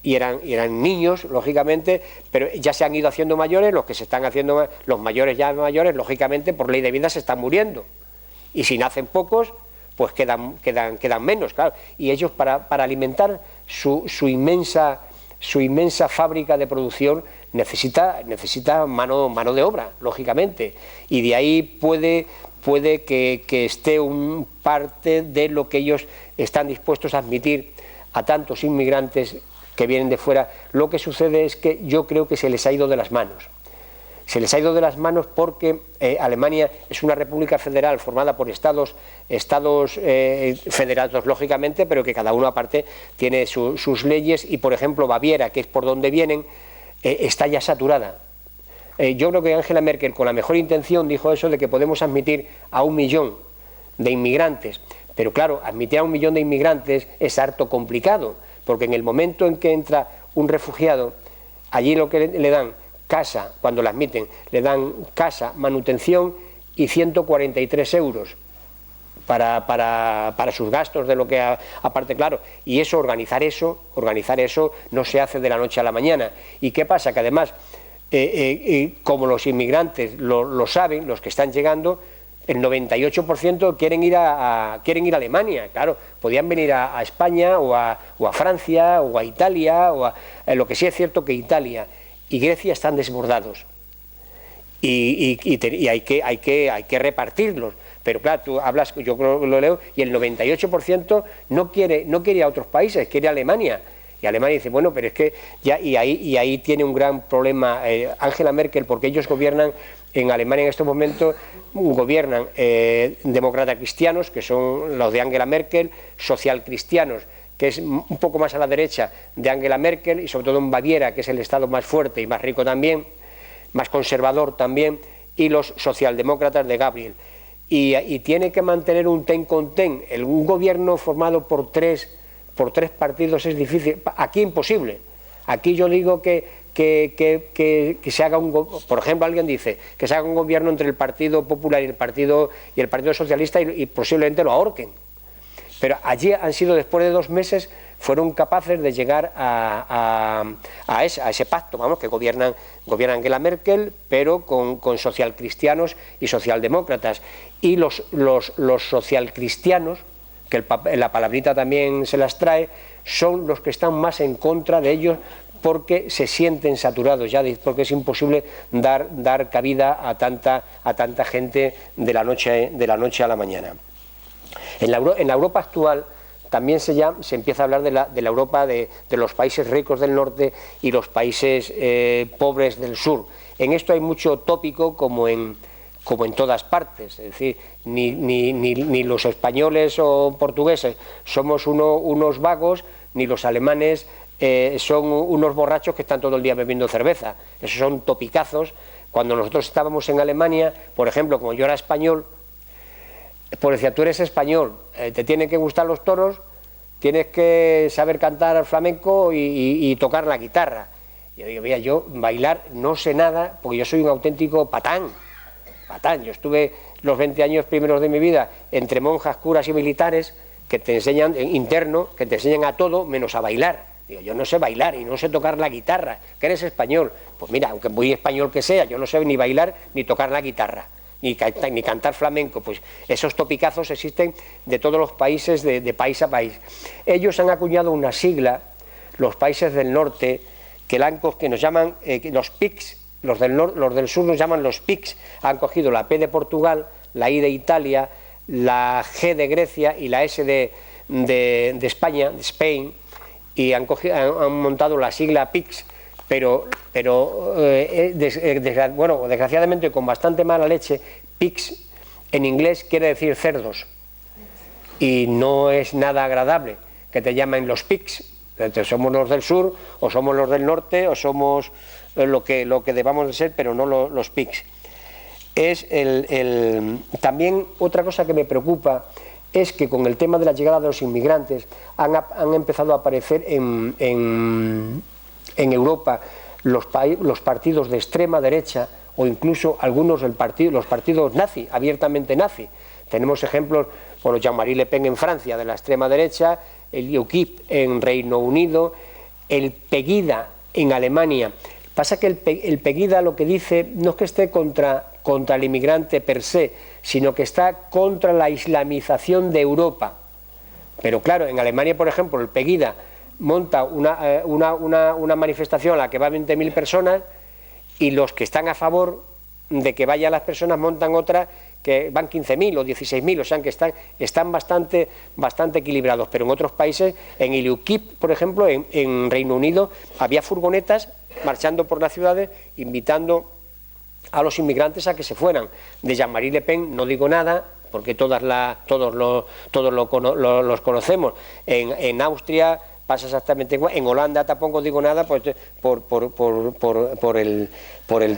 y eran niños, lógicamente, pero ya se han ido haciendo mayores, los que se están haciendo, los mayores ya mayores, lógicamente, por ley de vida se están muriendo. Y si nacen pocos, pues quedan menos, claro. Y ellos, para alimentar su inmensa fábrica de producción, necesita mano de obra, lógicamente. Y de ahí puede que esté un parte de lo que ellos están dispuestos a admitir a tantos inmigrantes que vienen de fuera. Lo que sucede es que yo creo que se les ha ido de las manos. Se les ha ido de las manos porque Alemania es una república federal formada por estados federados, lógicamente, pero que cada uno aparte tiene sus leyes, y por ejemplo Baviera, que es por donde vienen, está ya saturada. Yo creo que Angela Merkel, con la mejor intención, dijo eso de que podemos admitir a 1 millón de inmigrantes, pero claro, admitir a 1 millón de inmigrantes es harto complicado, porque en el momento en que entra un refugiado, allí lo que le dan casa, cuando la admiten, le dan casa, manutención y 143 euros para sus gastos de lo que aparte, claro, y eso, organizar eso no se hace de la noche a la mañana. ¿Y qué pasa? Que además, como los inmigrantes lo saben, los que están llegando, el 98% quieren ir a Alemania. Claro, podían venir a España o a Francia o a Italia, lo que sí es cierto que Italia y Grecia están desbordados y hay que repartirlos. Pero claro, tú hablas, yo lo leo, y el 98% no quiere ir a otros países, quiere a Alemania. Y Alemania dice, bueno, pero es que ya, y ahí tiene un gran problema Angela Merkel, porque ellos gobiernan en Alemania en estos momentos, gobiernan demócratas cristianos, que son los de Angela Merkel, socialcristianos, que es un poco más a la derecha de Angela Merkel, y sobre todo en Baviera, que es el estado más fuerte y más rico también, más conservador también, y los socialdemócratas de Gabriel. Y tiene que mantener un ten con ten. Un gobierno formado por tres partidos es difícil. Aquí imposible. Aquí yo digo que se haga por ejemplo, alguien dice que se haga un gobierno entre el Partido Popular y el Partido Socialista y posiblemente lo ahorquen. Pero allí han sido, después de 2 meses, fueron capaces de llegar a ese pacto, vamos, que gobiernan Angela Merkel, pero con socialcristianos y socialdemócratas. Y los socialcristianos, que la palabrita también se las trae, son los que están más en contra de ellos, porque se sienten saturados ya, porque es imposible dar cabida a tanta gente de la noche a la mañana. En la Europa actual también se empieza a hablar de la Europa de los países ricos del norte y los países pobres del sur. En esto hay mucho tópico, como en todas partes, es decir, ni los españoles o portugueses somos unos vagos, ni los alemanes son unos borrachos que están todo el día bebiendo cerveza. Esos son topicazos. Cuando nosotros estábamos en Alemania, por ejemplo, como yo era español, pues decía, tú eres español, te tienen que gustar los toros, tienes que saber cantar flamenco y tocar la guitarra. Yo digo, mira, yo bailar no sé nada, porque yo soy un auténtico patán. Yo estuve los 20 años primeros de mi vida entre monjas, curas y militares que te enseñan, interno, que te enseñan a todo menos a bailar. Digo, yo no sé bailar y no sé tocar la guitarra, que eres español. Pues mira, aunque muy español que sea, yo no sé ni bailar ni tocar la guitarra. ni cantar flamenco, pues esos topicazos existen de todos los países, de país a país. Ellos han acuñado una sigla, los países del norte, que nos llaman los PICs, los del sur nos llaman los PICs, han cogido la P de Portugal, la I de Italia, la G de Grecia y la S de España, de Spain, y han montado la sigla PICs, pero desgraciadamente con bastante mala leche. PICs en inglés quiere decir cerdos, y no es nada agradable que te llamen los PICs. Entonces, somos los del sur, o somos los del norte, o somos lo que debamos de ser, pero no los PICs. También otra cosa que me preocupa es que con el tema de la llegada de los inmigrantes han empezado a aparecer en Europa los partidos de extrema derecha, o incluso algunos los partidos nazi, abiertamente nazi. Tenemos ejemplos, bueno, Jean-Marie Le Pen en Francia, de la extrema derecha, el UKIP en Reino Unido, el Pegida en Alemania. Pasa que el Pegida lo que dice no es que esté contra el inmigrante per se, sino que está contra la islamización de Europa. Pero claro, en Alemania, por ejemplo, el Pegida monta una manifestación a la que va 20.000 personas, y los que están a favor de que vayan las personas montan otra que van 15.000 o 16.000, o sea que están bastante equilibrados. Pero en otros países, en el UKIP, por ejemplo, en Reino Unido, había furgonetas marchando por las ciudades invitando a los inmigrantes a que se fueran. De Jean-Marie Le Pen no digo nada, porque todos los conocemos. En Austria pasa exactamente igual. En Holanda tampoco digo nada por el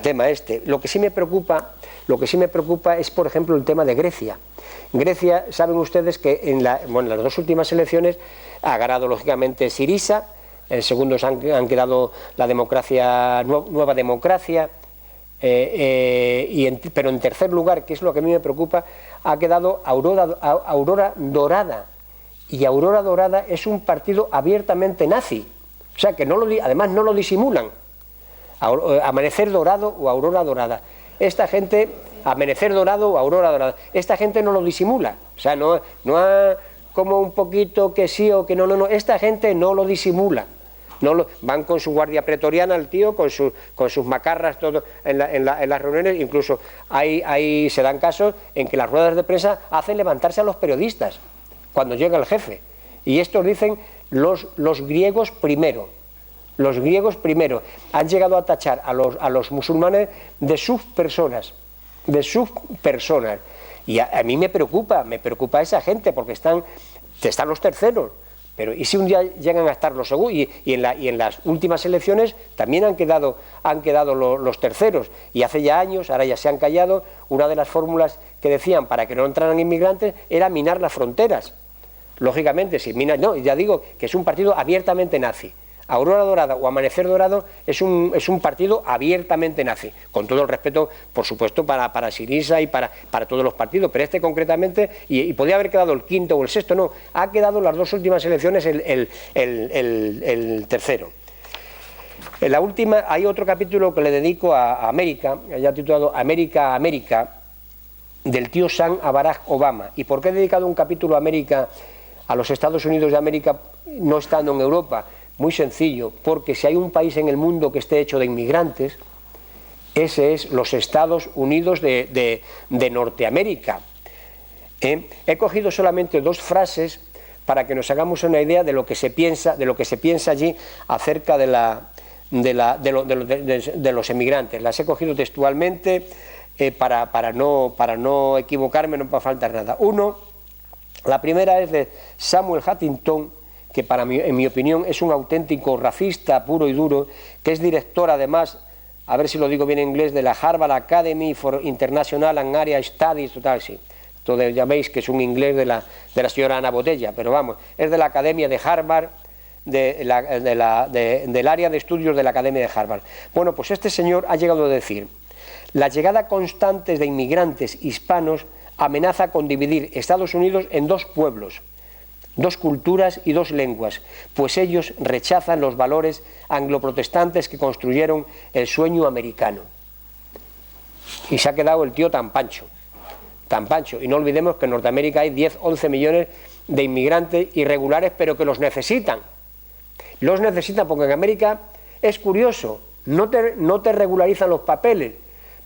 tema este. Lo que sí me preocupa es, por ejemplo, el tema de Grecia. Grecia, saben ustedes que en las dos últimas elecciones ha ganado lógicamente Syriza, en segundos han quedado la democracia, Nueva Democracia, pero en tercer lugar, que es lo que a mí me preocupa, ha quedado Aurora Dorada. Y Aurora Dorada es un partido abiertamente nazi, o sea que además no lo disimulan. Amanecer Dorado o Aurora Dorada. Esta gente, Amanecer Dorado o Aurora Dorada, esta gente no lo disimula, o sea, no como un poquito que sí o que no, esta gente no lo disimula. Van con su guardia pretoriana, el tío, con sus macarras todo en las reuniones. Incluso ahí se dan casos en que las ruedas de prensa hacen levantarse a los periodistas cuando llega el jefe, y estos dicen los griegos primero. Los griegos primero han llegado a tachar a los musulmanes de subpersonas, y a mí me preocupa esa gente, porque están los terceros. Pero ¿y si un día llegan a estar los segundos? Y en las últimas elecciones también han quedado los terceros, y hace ya años, ahora ya se han callado. Una de las fórmulas que decían para que no entraran inmigrantes era minar las fronteras. Lógicamente, si minas, no, ya digo que es un partido abiertamente nazi. Aurora Dorada o Amanecer Dorado es un partido abiertamente nazi, con todo el respeto, por supuesto, para Syriza y para todos los partidos, pero este concretamente, y podía haber quedado el quinto o el sexto, no, ha quedado las dos últimas elecciones el tercero. En la última hay otro capítulo que le dedico a América, ya titulado América, América, del tío Sam a Barack Obama. ¿Y por qué he dedicado un capítulo a América, a los Estados Unidos de América, no estando en Europa? Muy sencillo, porque si hay un país en el mundo que esté hecho de inmigrantes, ese es los Estados Unidos de Norteamérica. He cogido solamente dos frases para que nos hagamos una idea de lo que se piensa allí acerca de los emigrantes. Las he cogido textualmente para no equivocarme, no va a faltar nada. La primera es de Samuel Huntington, que en mi opinión es un auténtico racista puro y duro, que es director además, a ver si lo digo bien en inglés, de la Harvard Academy for International and Area Studies, total, sí. Ya veis que es un inglés de la señora Ana Botella, pero vamos, es de la Academia de Harvard, del área de estudios de la Academia de Harvard. Bueno, pues este señor ha llegado a decir: la llegada constante de inmigrantes hispanos amenaza con dividir Estados Unidos en dos pueblos, dos culturas y dos lenguas, pues ellos rechazan los valores angloprotestantes que construyeron el sueño americano. Y se ha quedado el tío tan pancho. tan pancho. Y no olvidemos que en Norteamérica hay 10, 11 millones de inmigrantes irregulares, pero que los necesitan. Los necesitan porque en América es curioso, no te regularizan los papeles,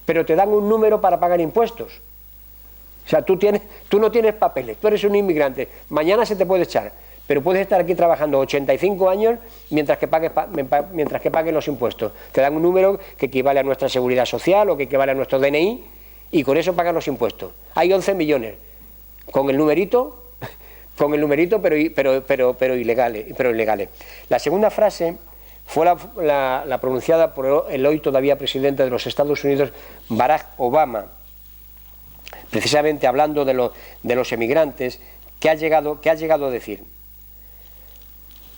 pero te dan un número para pagar impuestos. O sea, tú no tienes papeles, tú eres un inmigrante, mañana se te puede echar, pero puedes estar aquí trabajando 85 años mientras que pagues los impuestos. Te dan un número que equivale a nuestra seguridad social o que equivale a nuestro DNI y con eso pagan los impuestos. Hay 11 millones con el numerito, pero ilegales. La segunda frase fue la pronunciada por el hoy todavía presidente de los Estados Unidos, Barack Obama, precisamente hablando de los emigrantes, que ha llegado a decir,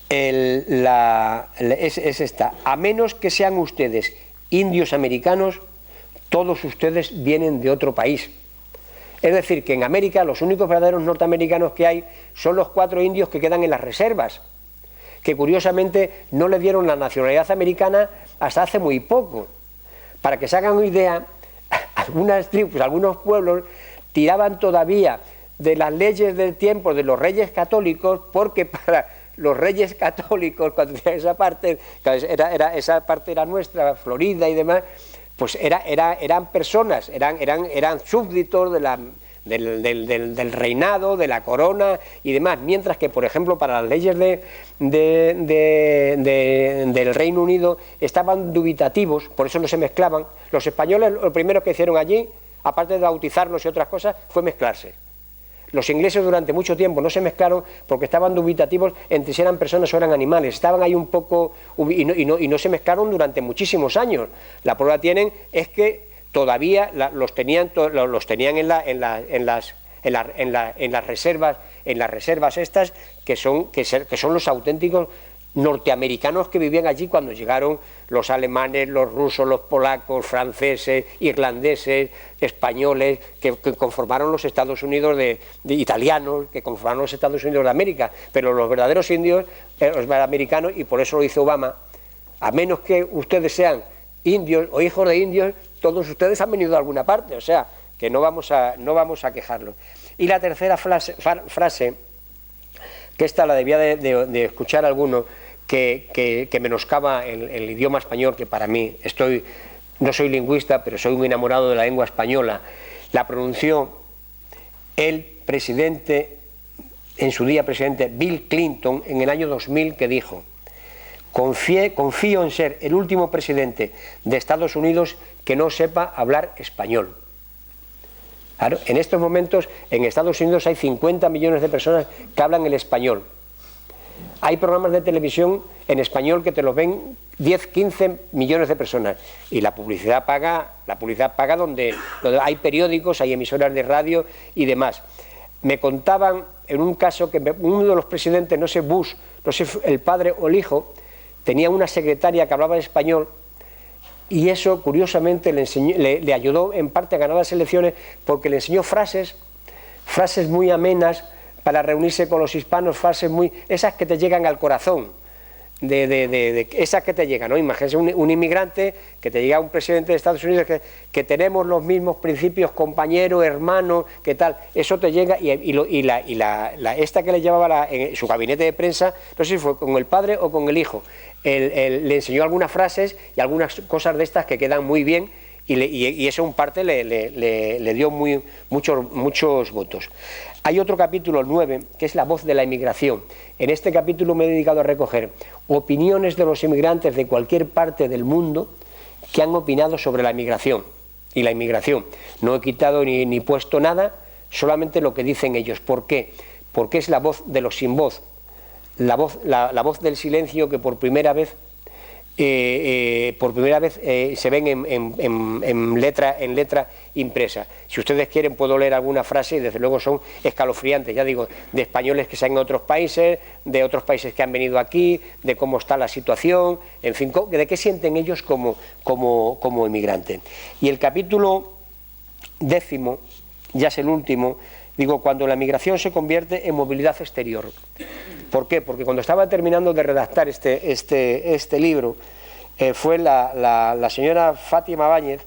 es esta: a menos que sean ustedes indios americanos, todos ustedes vienen de otro país. Es decir, que en América los únicos verdaderos norteamericanos que hay son los 4 indios que quedan en las reservas, que curiosamente no le dieron la nacionalidad americana hasta hace muy poco. Para que se hagan una idea, algunas tribus, algunos pueblos tiraban todavía de las leyes del tiempo de los reyes católicos, porque para los reyes católicos, cuando esa parte era nuestra, Florida y demás, pues eran personas, eran súbditos del reinado, de la corona y demás, mientras que, por ejemplo, para las leyes del Reino Unido estaban dubitativos, por eso no se mezclaban. Los españoles lo primero que hicieron allí, aparte de bautizarlos y otras cosas, fue mezclarse. Los ingleses durante mucho tiempo no se mezclaron porque estaban dubitativos entre si eran personas o eran animales. Estaban ahí un poco y no se mezclaron durante muchísimos años. La prueba tienen es que todavía los tenían en las reservas estas que son los auténticos norteamericanos que vivían allí cuando llegaron los alemanes, los rusos, los polacos, franceses, irlandeses, españoles, que conformaron los Estados Unidos de italianos, que conformaron los Estados Unidos de América. Pero los verdaderos indios, los americanos, y por eso lo dice Obama, a menos que ustedes sean indios o hijos de indios, todos ustedes han venido de alguna parte, o sea, que no vamos a quejarlos. Y la tercera frase, que esta la debía de escuchar alguno, que menoscaba el idioma español, que para mí, no soy lingüista, pero soy un enamorado de la lengua española, la pronunció el presidente, en su día presidente, Bill Clinton, en el año 2000, que dijo: confío en ser el último presidente de Estados Unidos que no sepa hablar español. Claro, en estos momentos en Estados Unidos hay 50 millones de personas que hablan el español. Hay programas de televisión en español que te los ven 10, 15 millones de personas y la publicidad paga donde hay periódicos, hay emisoras de radio y demás. Me contaban en un caso que uno de los presidentes, no sé Bush, no sé el padre o el hijo, tenía una secretaria que hablaba español y eso curiosamente le ayudó en parte a ganar las elecciones porque le enseñó frases muy amenas para reunirse con los hispanos, esas que te llegan al corazón, esas que te llegan, ¿no? Imagínese un inmigrante que te llega un presidente de Estados Unidos que tenemos los mismos principios, compañero, hermano, ¿qué tal? Eso te llega esta que le llevaba en su gabinete de prensa, no sé si fue con el padre o con el hijo, le enseñó algunas frases y algunas cosas de estas que quedan muy bien y eso en parte le dio muchos votos. Hay otro capítulo, el 9, que es la voz de la inmigración. En este capítulo me he dedicado a recoger opiniones de los inmigrantes de cualquier parte del mundo que han opinado sobre la inmigración y la inmigración. No he quitado ni puesto nada, solamente lo que dicen ellos. ¿Por qué? Porque es la voz de los sin voz, la voz del silencio que por primera vez se ven en letra impresa. Si ustedes quieren puedo leer alguna frase y desde luego son escalofriantes, ya digo, de españoles que están en otros países, de otros países que han venido aquí, de cómo está la situación, en fin, de qué sienten ellos como inmigrantes. Y el capítulo 10, ya es el último, digo, cuando la migración se convierte en movilidad exterior. ¿Por qué? Porque cuando estaba terminando de redactar este libro, fue la señora Fátima Báñez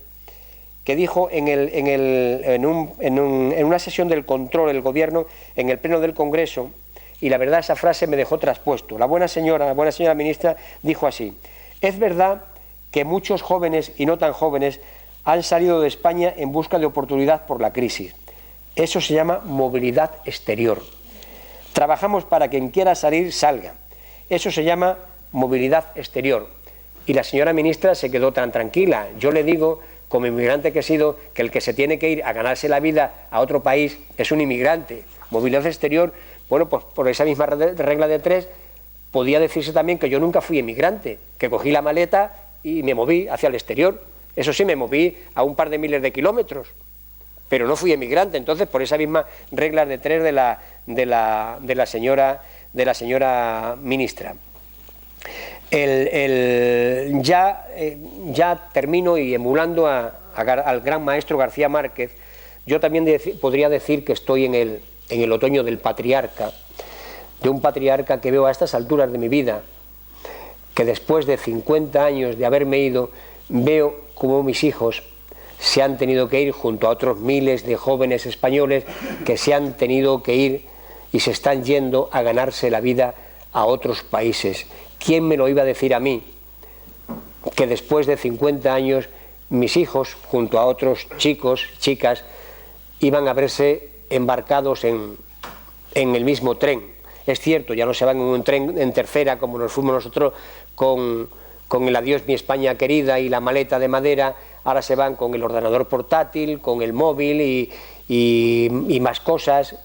que dijo en una sesión del control del gobierno, en el pleno del Congreso, y la verdad esa frase me dejó traspuesto. La buena señora ministra dijo así: es verdad que muchos jóvenes y no tan jóvenes han salido de España en busca de oportunidad por la crisis. Eso se llama movilidad exterior. Trabajamos para que quien quiera salir, salga. Eso se llama movilidad exterior. Y la señora ministra se quedó tan tranquila. Yo le digo, como inmigrante que he sido, que el que se tiene que ir a ganarse la vida a otro país es un inmigrante. Movilidad exterior, bueno, pues por esa misma regla de tres, podía decirse también que yo nunca fui inmigrante, que cogí la maleta y me moví hacia el exterior. Eso sí, me moví a un par de miles de kilómetros, pero no fui emigrante. Entonces, por esa misma regla de tres de la señora ministra. Ya termino, y emulando al gran maestro García Márquez, yo también podría decir que estoy en el otoño del patriarca, de un patriarca que veo a estas alturas de mi vida, que después de 50 años de haberme ido, veo como mis hijos se han tenido que ir junto a otros miles de jóvenes españoles que se han tenido que ir y se están yendo a ganarse la vida a otros países. ¿Quién me lo iba a decir a mí? Que después de 50 años mis hijos, junto a otros chicos, chicas, iban a verse embarcados en el mismo tren. Es cierto, ya no se van en un tren en tercera como nos fuimos nosotros con el adiós mi España querida y la maleta de madera. Ahora se van con el ordenador portátil, con el móvil y más cosas,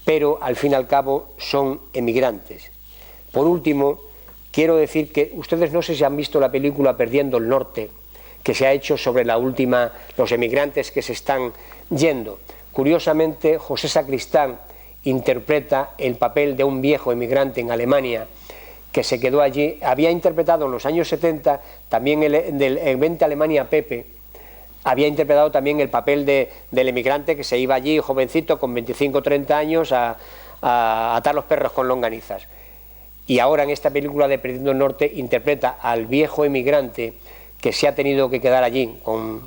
pero al fin y al cabo son emigrantes. Por último, quiero decir que ustedes no sé si han visto la película Perdiendo el Norte, que se ha hecho sobre los emigrantes que se están yendo. Curiosamente, José Sacristán interpreta el papel de un viejo emigrante en Alemania que se quedó allí. Había interpretado en los años 70 también el Vente a Alemania Pepe, había interpretado también el papel del emigrante que se iba allí jovencito con 25 o 30 años a atar los perros con longanizas. Y ahora en esta película de Perdiendo el Norte interpreta al viejo emigrante que se ha tenido que quedar allí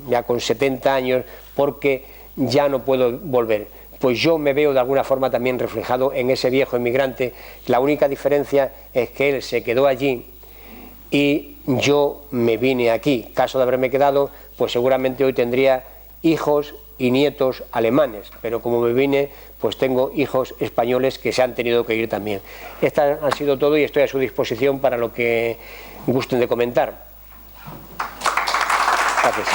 ya con 70 años porque ya no puedo volver. Pues yo me veo de alguna forma también reflejado en ese viejo emigrante. La única diferencia es que él se quedó allí y yo me vine aquí. Caso de haberme quedado, pues seguramente hoy tendría hijos y nietos alemanes, pero como me vine, pues tengo hijos españoles que se han tenido que ir también. Esto ha sido todo y estoy a su disposición para lo que gusten de comentar. Gracias.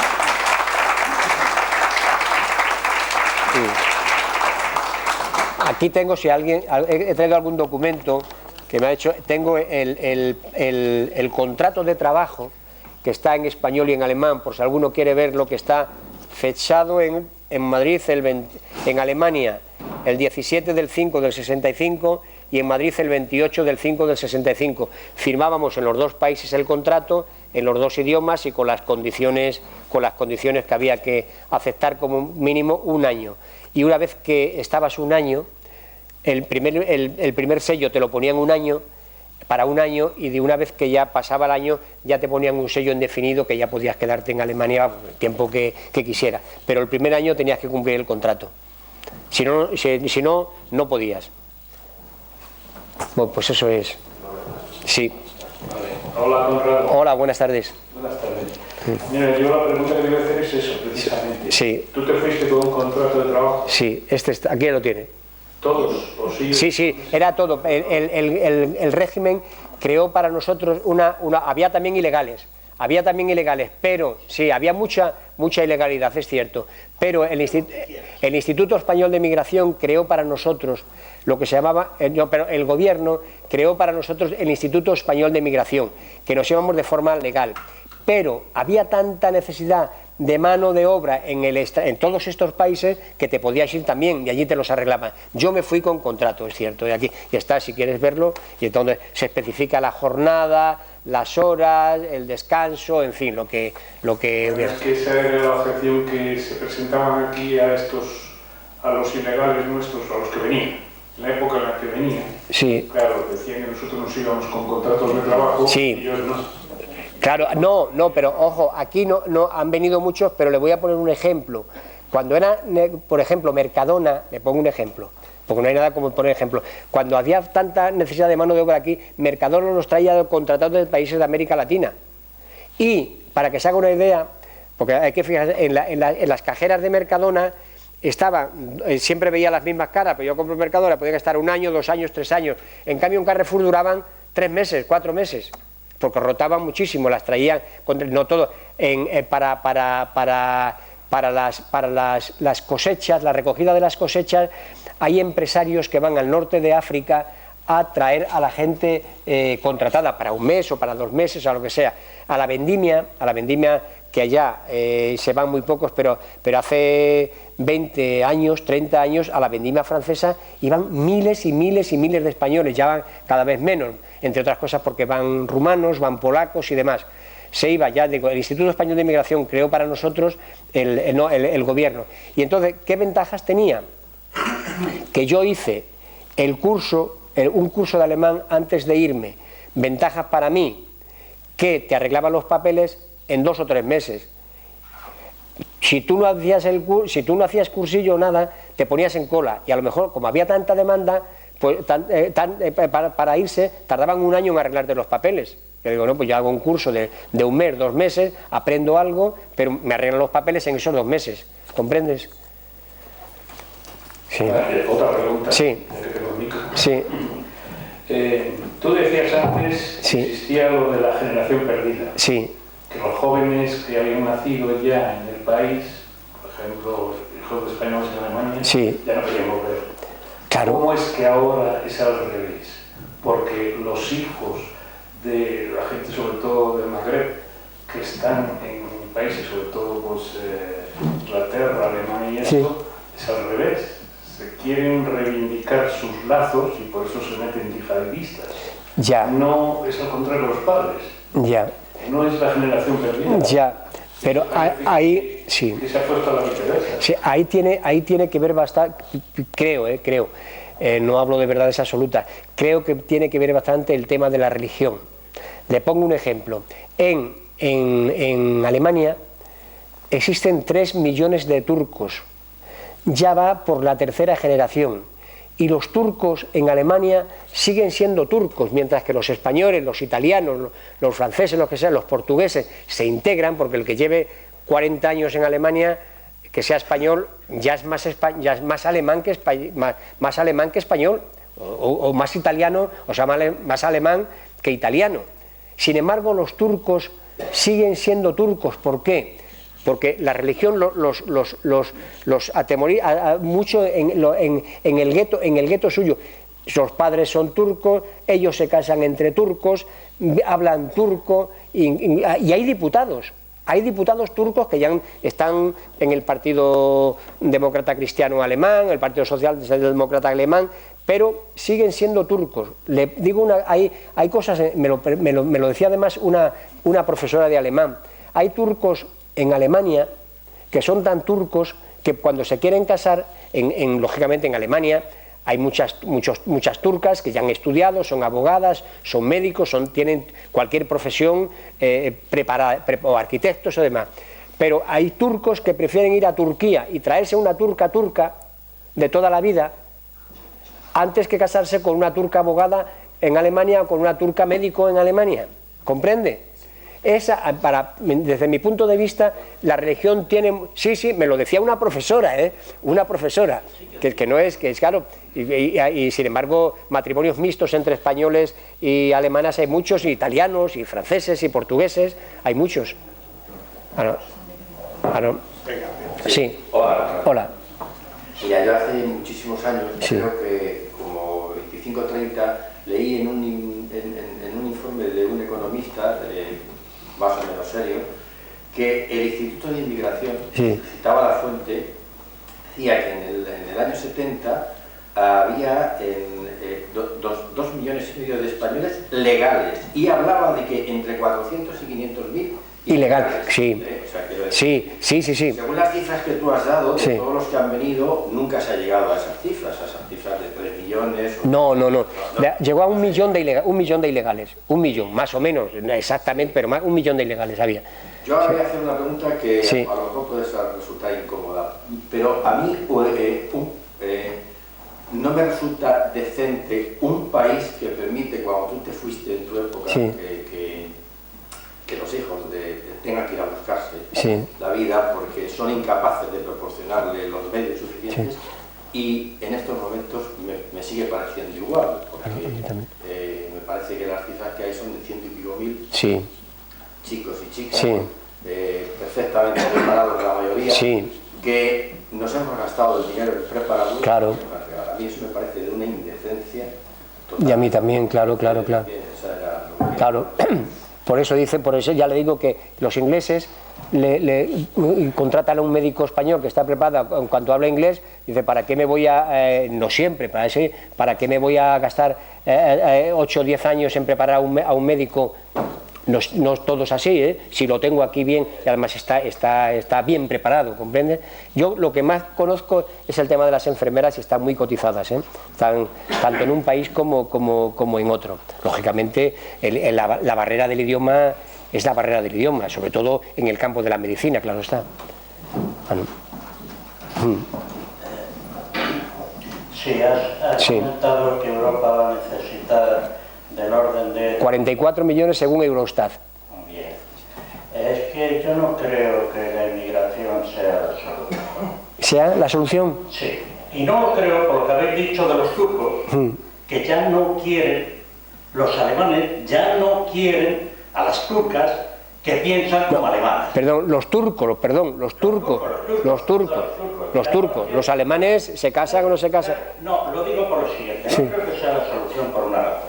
Aquí tengo, si alguien, he traído algún documento que me ha hecho, tengo el contrato de trabajo que está en español y en alemán, por si alguno quiere ver lo que está fechado en Madrid, en Alemania, el 17 del 5 del 65 y en Madrid el 28 del 5 del 65. Firmábamos en los dos países el contrato, en los dos idiomas y con las condiciones que había que aceptar como mínimo un año. Y una vez que estabas un año, el primer sello te lo ponían un año, para un año, y de una vez que ya pasaba el año ya te ponían un sello indefinido que ya podías quedarte en Alemania el tiempo que quisieras, pero el primer año tenías que cumplir el contrato, si no, no podías. Bueno, pues eso es. Sí. Hola, Conrado. Hola, buenas tardes. Buenas tardes. Mira, yo la pregunta que te voy a hacer es eso, precisamente. Sí. ¿Tú te fuiste con un contrato de trabajo? Sí, aquí lo tiene. ¿Todos? ¿O sí? Sí, era todo. El régimen creó para nosotros había también ilegales, pero sí, había mucha ilegalidad, es cierto, pero el Instituto Español de Migración creó para nosotros lo que se llamaba, pero el gobierno creó para nosotros el Instituto Español de Migración, que nos íbamos de forma legal, pero había tanta necesidad de mano de obra en todos estos países que te podías ir también y allí te los arreglaban. Yo me fui con contrato, es cierto, y aquí está, si quieres verlo, y entonces se especifica la jornada, las horas, el descanso, en fin, lo que es que esa era la objeción que se presentaban aquí a los ilegales nuestros, a los que venían, en la época en la que venían. Sí. Claro, decían que nosotros nos íbamos con contratos de trabajo, sí. y ellos no. Claro, no, pero ojo, aquí no han venido muchos, pero le voy a poner un ejemplo. Cuando era, por ejemplo, Mercadona, le pongo un ejemplo, porque no hay nada como poner ejemplo. Cuando había tanta necesidad de mano de obra aquí, Mercadona los traía contratados de países de América Latina. Y, para que se haga una idea, porque hay que fijarse, en las cajeras de Mercadona estaban, siempre veía las mismas caras, pero yo compro en Mercadona, podía estar 1 año, 2 años, 3 años. En cambio, en Carrefour duraban 3 meses, 4 meses, porque rotaban muchísimo, las traían, no todo, para las cosechas, la recogida de las cosechas, hay empresarios que van al norte de África a traer a la gente contratada para 1 mes o para 2 meses, o lo que sea, a la vendimia que allá se van muy pocos, pero hace 20 años, 30 años, a la vendimia francesa iban miles y miles y miles de españoles, ya van cada vez menos, entre otras cosas porque van rumanos, van polacos y demás. Se iba ya, el Instituto Español de Inmigración creó para nosotros el gobierno. Y entonces, ¿qué ventajas tenía? Que yo hice un curso de alemán antes de irme. Ventajas para mí, que te arreglaban los papeles en 2 o 3 meses. Si tú no hacías cursillo o nada, te ponías en cola, y a lo mejor, como había tanta demanda, pues, para irse, tardaban 1 año en arreglarte los papeles. Yo digo, no, pues yo hago un curso de 1 mes, 2 meses, aprendo algo, pero me arreglan los papeles en esos 2 meses. ¿Comprendes? Sí. Otra pregunta. Sí. Sí. Tú decías antes que existía lo de la generación perdida. Sí. Que los jóvenes que habían nacido ya en el país, por ejemplo, hijos de españoles en Alemania, sí, ya no querían volver. Claro. ¿Cómo es que ahora es al revés? Porque los hijos de la gente, sobre todo del Magreb, que están en países, sobre todo pues, Inglaterra, Alemania y esto, es al revés. Se quieren reivindicar sus lazos y por eso se meten yihadistas. Ya. No es al contrario de los padres. Ya. No es la generación perdida. Ya. Pero ahí sí. Que se ha puesto a la viceversa. Sí, ahí tiene que ver bastante, creo. No hablo de verdades absolutas. Creo que tiene que ver bastante el tema de la religión. Le pongo un ejemplo. En Alemania existen 3 millones de turcos. Ya va por la 3ª generación. Y los turcos en Alemania siguen siendo turcos, mientras que los españoles, los italianos, los franceses, los que sean, los portugueses, se integran, porque el que lleve 40 años en Alemania, que sea español, ya es más alemán que español, o más italiano, o sea, más alemán que italiano. Sin embargo, los turcos siguen siendo turcos. ¿Por qué? Porque la religión los atemoriza mucho en el gueto suyo. Los padres son turcos, ellos se casan entre turcos, hablan turco, y hay diputados. Hay diputados turcos que ya están en el Partido Demócrata Cristiano Alemán, el Partido Socialdemócrata Alemán, pero siguen siendo turcos. Le digo hay cosas, me lo decía además una profesora de alemán. Hay turcos en Alemania que son tan turcos que cuando se quieren casar, lógicamente en Alemania hay muchas turcas que ya han estudiado, son abogadas, son médicos, tienen cualquier profesión preparada, o arquitectos o demás. Pero hay turcos que prefieren ir a Turquía y traerse una turca de toda la vida antes que casarse con una turca abogada en Alemania o con una turca médico en Alemania. ¿Comprende? Desde mi punto de vista, la religión tiene... Sí, me lo decía una profesora, que no es, que es claro, y sin embargo, matrimonios mixtos entre españoles y alemanas hay muchos, y italianos, y franceses, y portugueses, hay muchos. Sí. Hola. Mira, yo hace muchísimos años, creo que como 25 o 30, leí en un informe de un economista, más o menos serio, que el Instituto de Inmigración, citaba la fuente, decía que en el año 70 había 2,5 millones de españoles legales, y hablaba de que entre 400 y 500.000 ilegales. Sí. O sea, Sí. Según las cifras que tú has dado, de todos los que han venido, nunca se ha llegado a esas cifras de 3 millones. millones. No. Llegó a 1 millón de ilegales. 1 millón, más o menos, exactamente, pero más 1 millón de ilegales había. Yo ahora voy a hacer una pregunta que Sí. a lo mejor puede resultar incómoda, pero a mí no me resulta decente un país que permite, cuando tú te fuiste en tu época, Sí. que los hijos tengan que ir a buscarse Sí. la vida porque son incapaces de proporcionarle los medios suficientes. Sí. Y en estos momentos me sigue pareciendo igual, porque Claro, a mí también. me parece que las cifras que hay son de 100 y pico mil Sí, chicos y chicas, Sí. perfectamente preparados la mayoría, sí, que nos hemos gastado el dinero en prepararlos. Claro. A mí eso me parece de una indecencia total. y a mí también, claro. Esa era lo que- Claro, por eso ya le digo que los ingleses le contratan a un médico español que está preparado en cuanto habla inglés, dice, ¿para qué me voy no siempre, para qué me voy a gastar 8 o 10 años en preparar a un médico? No todos así, ¿eh? Si lo tengo aquí bien y además está bien preparado, ¿comprendes? Yo lo que más conozco es el tema de las enfermeras y están muy cotizadas, ¿eh? Están tanto en un país como en otro. Lógicamente, la barrera del idioma es la barrera del idioma, sobre todo en el campo de la medicina, claro está. Bueno. Sí, has Sí. comentado que Europa va a necesitar del orden de... 44 millones según Eurostat. Bien. Es que yo no creo que la inmigración sea la solución. ¿Sea la solución? Sí. Y no lo creo por lo que habéis dicho de los turcos, que ya no quieren, los alemanes ya no quieren a las turcas que piensan como alemanas. Perdón, los turcos. Los alemanes se casan o no se casan. No, lo digo por lo siguiente, Sí. no creo que sea la solución por una razón.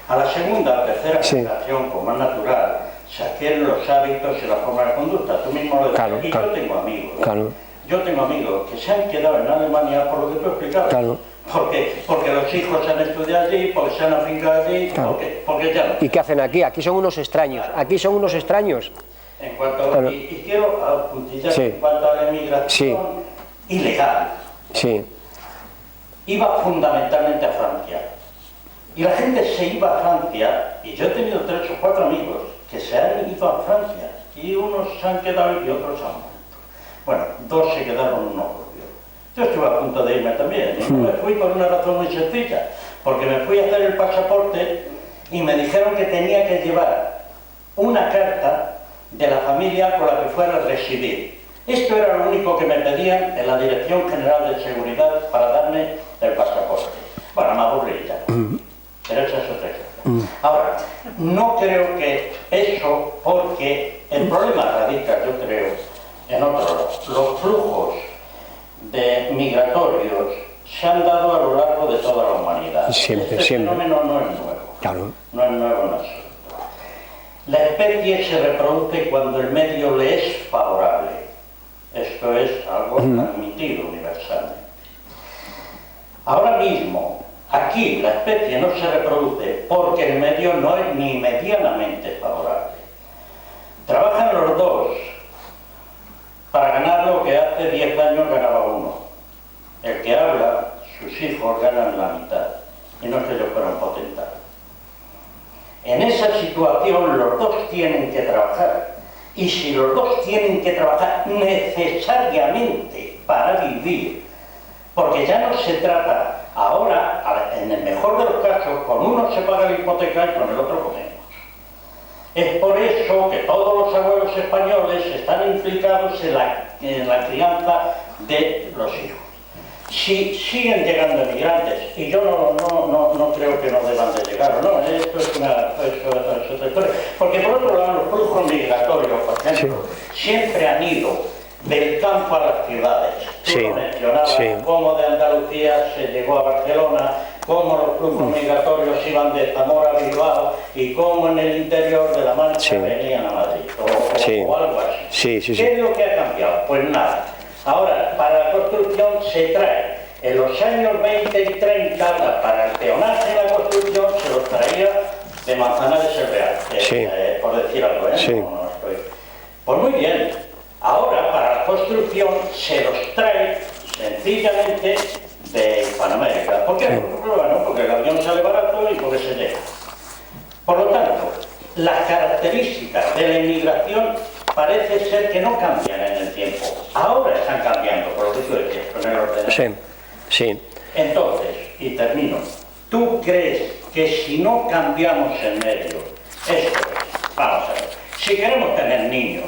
A la segunda o tercera Sí. generación, como es natural, se adquieren los hábitos y la forma de conducta. Tú mismo lo decías. Claro, Y claro. yo tengo amigos. Claro. Yo tengo amigos que se han quedado en Alemania por lo que tú explicabas. Claro. Porque los hijos han estudiado allí, porque se han afincado allí, Claro. porque ya no. ¿Y qué hacen aquí? Aquí son unos extraños. En cuanto Claro. y quiero apuntillar Sí. en cuanto a la inmigración ilegal. Sí, Iba fundamentalmente a Francia. Y la gente se iba a Francia, y yo he tenido 3 o 4 amigos que se han ido a Francia, y unos se han quedado y otros han muerto. Bueno, 2 se quedaron, 1 volvió. Yo estuve a punto de irme también, y no me fui por una razón muy sencilla, porque me fui a hacer el pasaporte y me dijeron que tenía que llevar una carta de la familia con la que fuera a residir. Esto era lo único que me pedían en la Dirección General de Seguridad para darme el pasaporte. Bueno, me aburrí ya. Pero esa es otra cosa. Ahora, no creo que eso, porque el problema radica, yo creo, en otro lado. Los flujos migratorios se han dado a lo largo de toda la humanidad. Siempre. Este fenómeno no es nuevo. Claro. No es nuevo en absoluto. La especie se reproduce cuando el medio le es favorable. Esto es algo admitido universalmente. Ahora mismo, aquí la especie no se reproduce porque el medio no es ni medianamente favorable. Trabajan los dos para ganar lo que hace 10 años ganaba uno. El que habla, sus hijos ganan la mitad, y no es que ellos fueran potentados. En esa situación los dos tienen que trabajar, y si los dos tienen que trabajar necesariamente para vivir, porque ya no se trata, ahora, en el mejor de los casos, con uno se paga la hipoteca y con el otro comemos. Es por eso que todos los abuelos españoles están implicados en la crianza de los hijos. Si siguen llegando emigrantes, y yo no creo que no deban de llegar, no, esto es otra historia, porque por otro lado los flujos migratorios, por ejemplo, siempre han ido del campo a las ciudades. Tú lo mencionabas, cómo de Andalucía se llegó a Barcelona, cómo los flujos migratorios iban de Zamora a Bilbao y cómo en el interior de La Mancha venían a Madrid, o algo así. ¿Qué es lo que ha cambiado? Pues nada. Ahora, para la construcción se trae, en los años 20 y 30, para el peonaje de la construcción se los traía de Manzanares el Real, por decir algo, Pues muy bien, ahora para la construcción se los trae sencillamente de Hispanoamérica. ¿Por qué? Bueno, porque el avión sale barato y porque se llega. Por lo tanto, las características de la inmigración parece ser que no cambian en el tiempo. Ahora están cambiando, por lo que tú decías, con el ordenador. Sí, sí. Entonces, y termino, ¿tú crees que si no cambiamos el medio, esto es, vamos a ver, si queremos tener niños,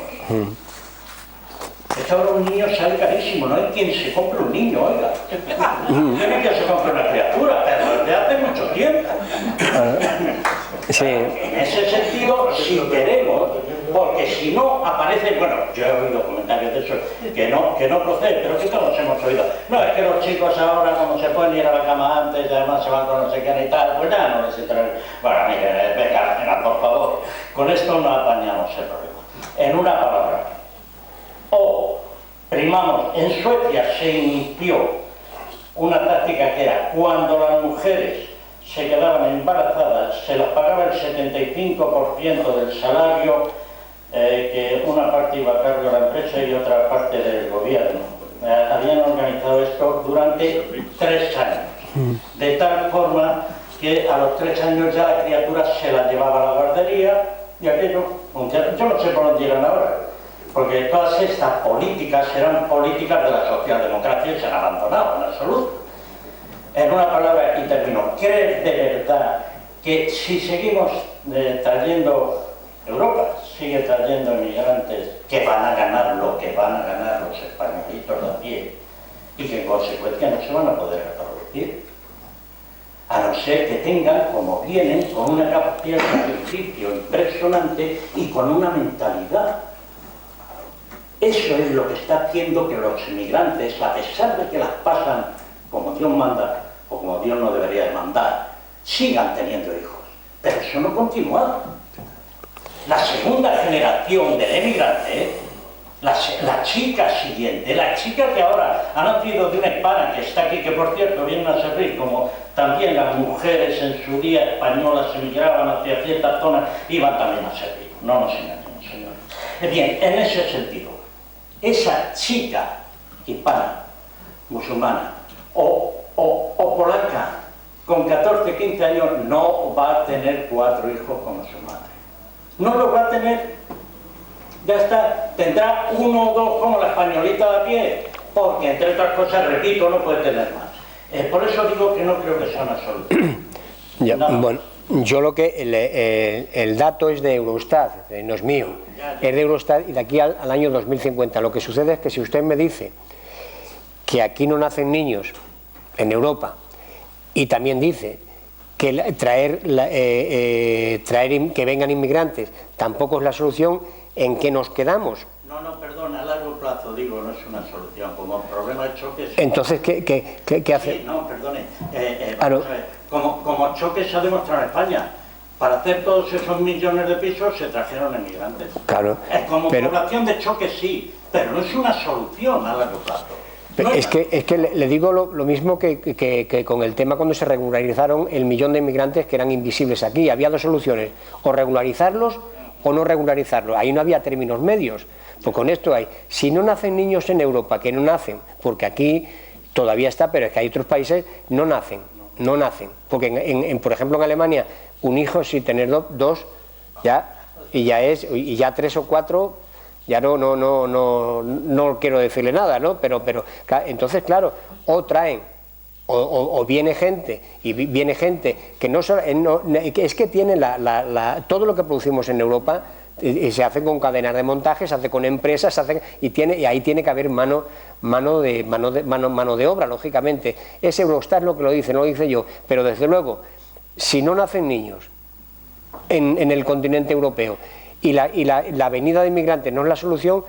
es que ahora un niño sale carísimo, no hay quien se compre un niño, oiga. Yo no quiero que se compre una criatura, pero desde hace mucho tiempo. Sí. En ese sentido, si queremos, porque si no aparece, bueno, yo he oído comentarios de eso, que no procede, pero que todos hemos oído. No, es que los chicos ahora, como se pueden ir a la cama antes, y además se van con no sé qué y tal, pues ya no les entra. Bueno, mire, venga, por favor, con esto no apañamos el problema. En una palabra, o primamos, en Suecia se inició una táctica que era cuando las mujeres se quedaban embarazadas, se las pagaba el 75% del salario, que una parte iba a cargo de la empresa y otra parte del gobierno. Habían organizado esto durante 3 años, de tal forma que a los 3 años ya la criatura se la llevaba a la guardería y aquello, yo no sé por dónde irán ahora, porque todas estas políticas eran políticas de la socialdemocracia y se han abandonado en absoluto. En una palabra, y termino, ¿crees de verdad que si seguimos trayendo, Europa sigue trayendo inmigrantes que van a ganar lo que van a ganar los españolitos de a pie y que en consecuencia no se van a poder reproducir? A no ser que tengan, como vienen, con una capacidad de sacrificio impresionante y con una mentalidad. Eso es lo que está haciendo que los inmigrantes, a pesar de que las pasan como Dios manda, o como Dios no debería de mandar, sigan teniendo hijos. Pero eso no continúa. La segunda generación del emigrante, la chica siguiente, la chica que ahora ha nacido de una hispana que está aquí, que por cierto vienen a servir, como también las mujeres en su día españolas emigraban hacia ciertas zonas, iban también a servir. No nos engañemos, señores. Bien, en ese sentido, esa chica hispana, musulmana, o polaca, con 14, 15 años, no va a tener 4 hijos como su madre. No los va a tener, ya está, tendrá 1 o 2 como la españolita de a pie, porque entre otras cosas, repito, no puede tener más. Por eso digo que no creo que sea una solución. Ya, bueno, yo lo que, el dato es de Eurostat, no es mío, es de Eurostat y de aquí al año 2050. Lo que sucede es que si usted me dice que aquí no nacen niños en Europa y también dice que traer que vengan inmigrantes tampoco es la solución, ¿en qué nos quedamos? No, perdona, a largo plazo digo, no es una solución, como el problema de choques... Entonces, ¿qué hace? Sí, no, perdone, vamos a ver, como choques se ha demostrado en España, para hacer todos esos millones de pisos se trajeron inmigrantes. Claro, como población de choques sí, pero no es una solución a largo plazo. Es que le digo lo mismo que con el tema cuando se regularizaron el millón de inmigrantes que eran invisibles aquí. Había 2 soluciones, o regularizarlos o no regularizarlos. Ahí no había términos medios. Pues con esto hay, si no nacen niños en Europa, que no nacen, porque aquí todavía está, pero es que hay otros países, no nacen. Porque por ejemplo en Alemania, un hijo sin tener 2, ya, y ya 3 o 4... ya no quiero decirle nada, ¿no? Pero entonces, claro, o traen, o viene gente, y viene gente que no es que tiene todo lo que producimos en Europa, se hace con cadenas de montaje, se hace con empresas, y ahí tiene que haber mano de obra, lógicamente. Es Eurostat lo que lo dice, no lo dice yo, pero desde luego, si no nacen niños en el continente europeo, y la venida de inmigrantes no es la solución,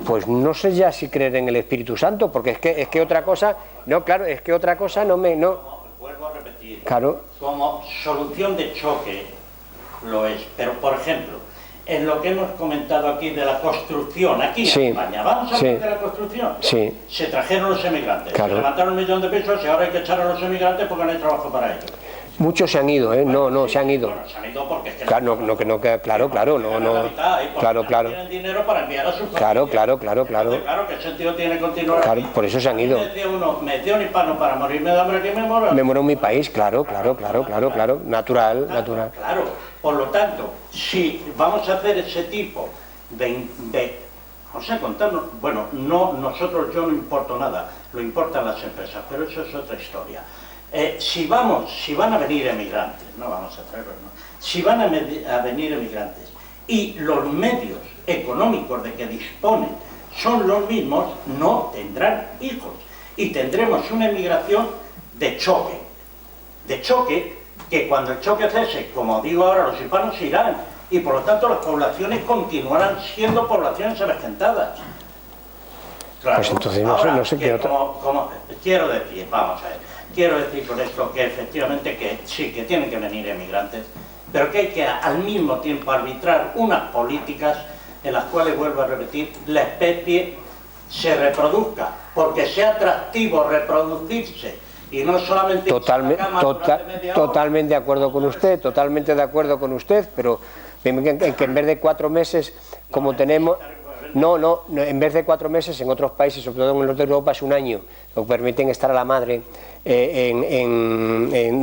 pues no sé ya si creer en el Espíritu Santo, porque es que otra cosa, no, claro, es que otra cosa no. Vuelvo a repetir, claro. Como solución de choque lo es, pero por ejemplo, en lo que hemos comentado aquí de la construcción, aquí en España, vamos a hablar de la construcción, se trajeron los emigrantes, se levantaron 1 millón de pesos y ahora hay que echar a los emigrantes porque no hay trabajo para ellos. Muchos se han ido, ¿eh? No, se han ido. Bueno, se han ido porque es que Claro, claro. Tienen dinero para enviar a sus Claro. Entonces, claro, ¿qué sentido tiene continuar Claro, aquí? por eso se han ido. Me decía uno, me dio un hispano para morirme de hambre, que me muero. Me muero en mi país, claro, natural. Claro, por lo tanto, si vamos a hacer ese tipo vamos a contarnos, bueno, no, nosotros, yo no importo nada, lo importan las empresas, pero eso es otra historia. Si van a venir emigrantes, no vamos a traerlos, no. Si van a venir emigrantes y los medios económicos de que disponen son los mismos, no tendrán hijos y tendremos una emigración de choque que cuando el choque cese, como digo ahora, los hispanos irán y por lo tanto las poblaciones continuarán siendo poblaciones avejentadas. Claro, Pues entonces no sé qué otra. Quiero decir con esto que efectivamente que sí, que tienen que venir emigrantes, pero que hay que al mismo tiempo arbitrar unas políticas en las cuales, vuelvo a repetir, la especie se reproduzca, porque sea atractivo reproducirse y no solamente totalmente de acuerdo con usted, pero en que en vez de 4 meses, como tenemos... No, en vez de 4 meses, en otros países, sobre todo en el norte de Europa, es 1 año, lo que permiten estar a la madre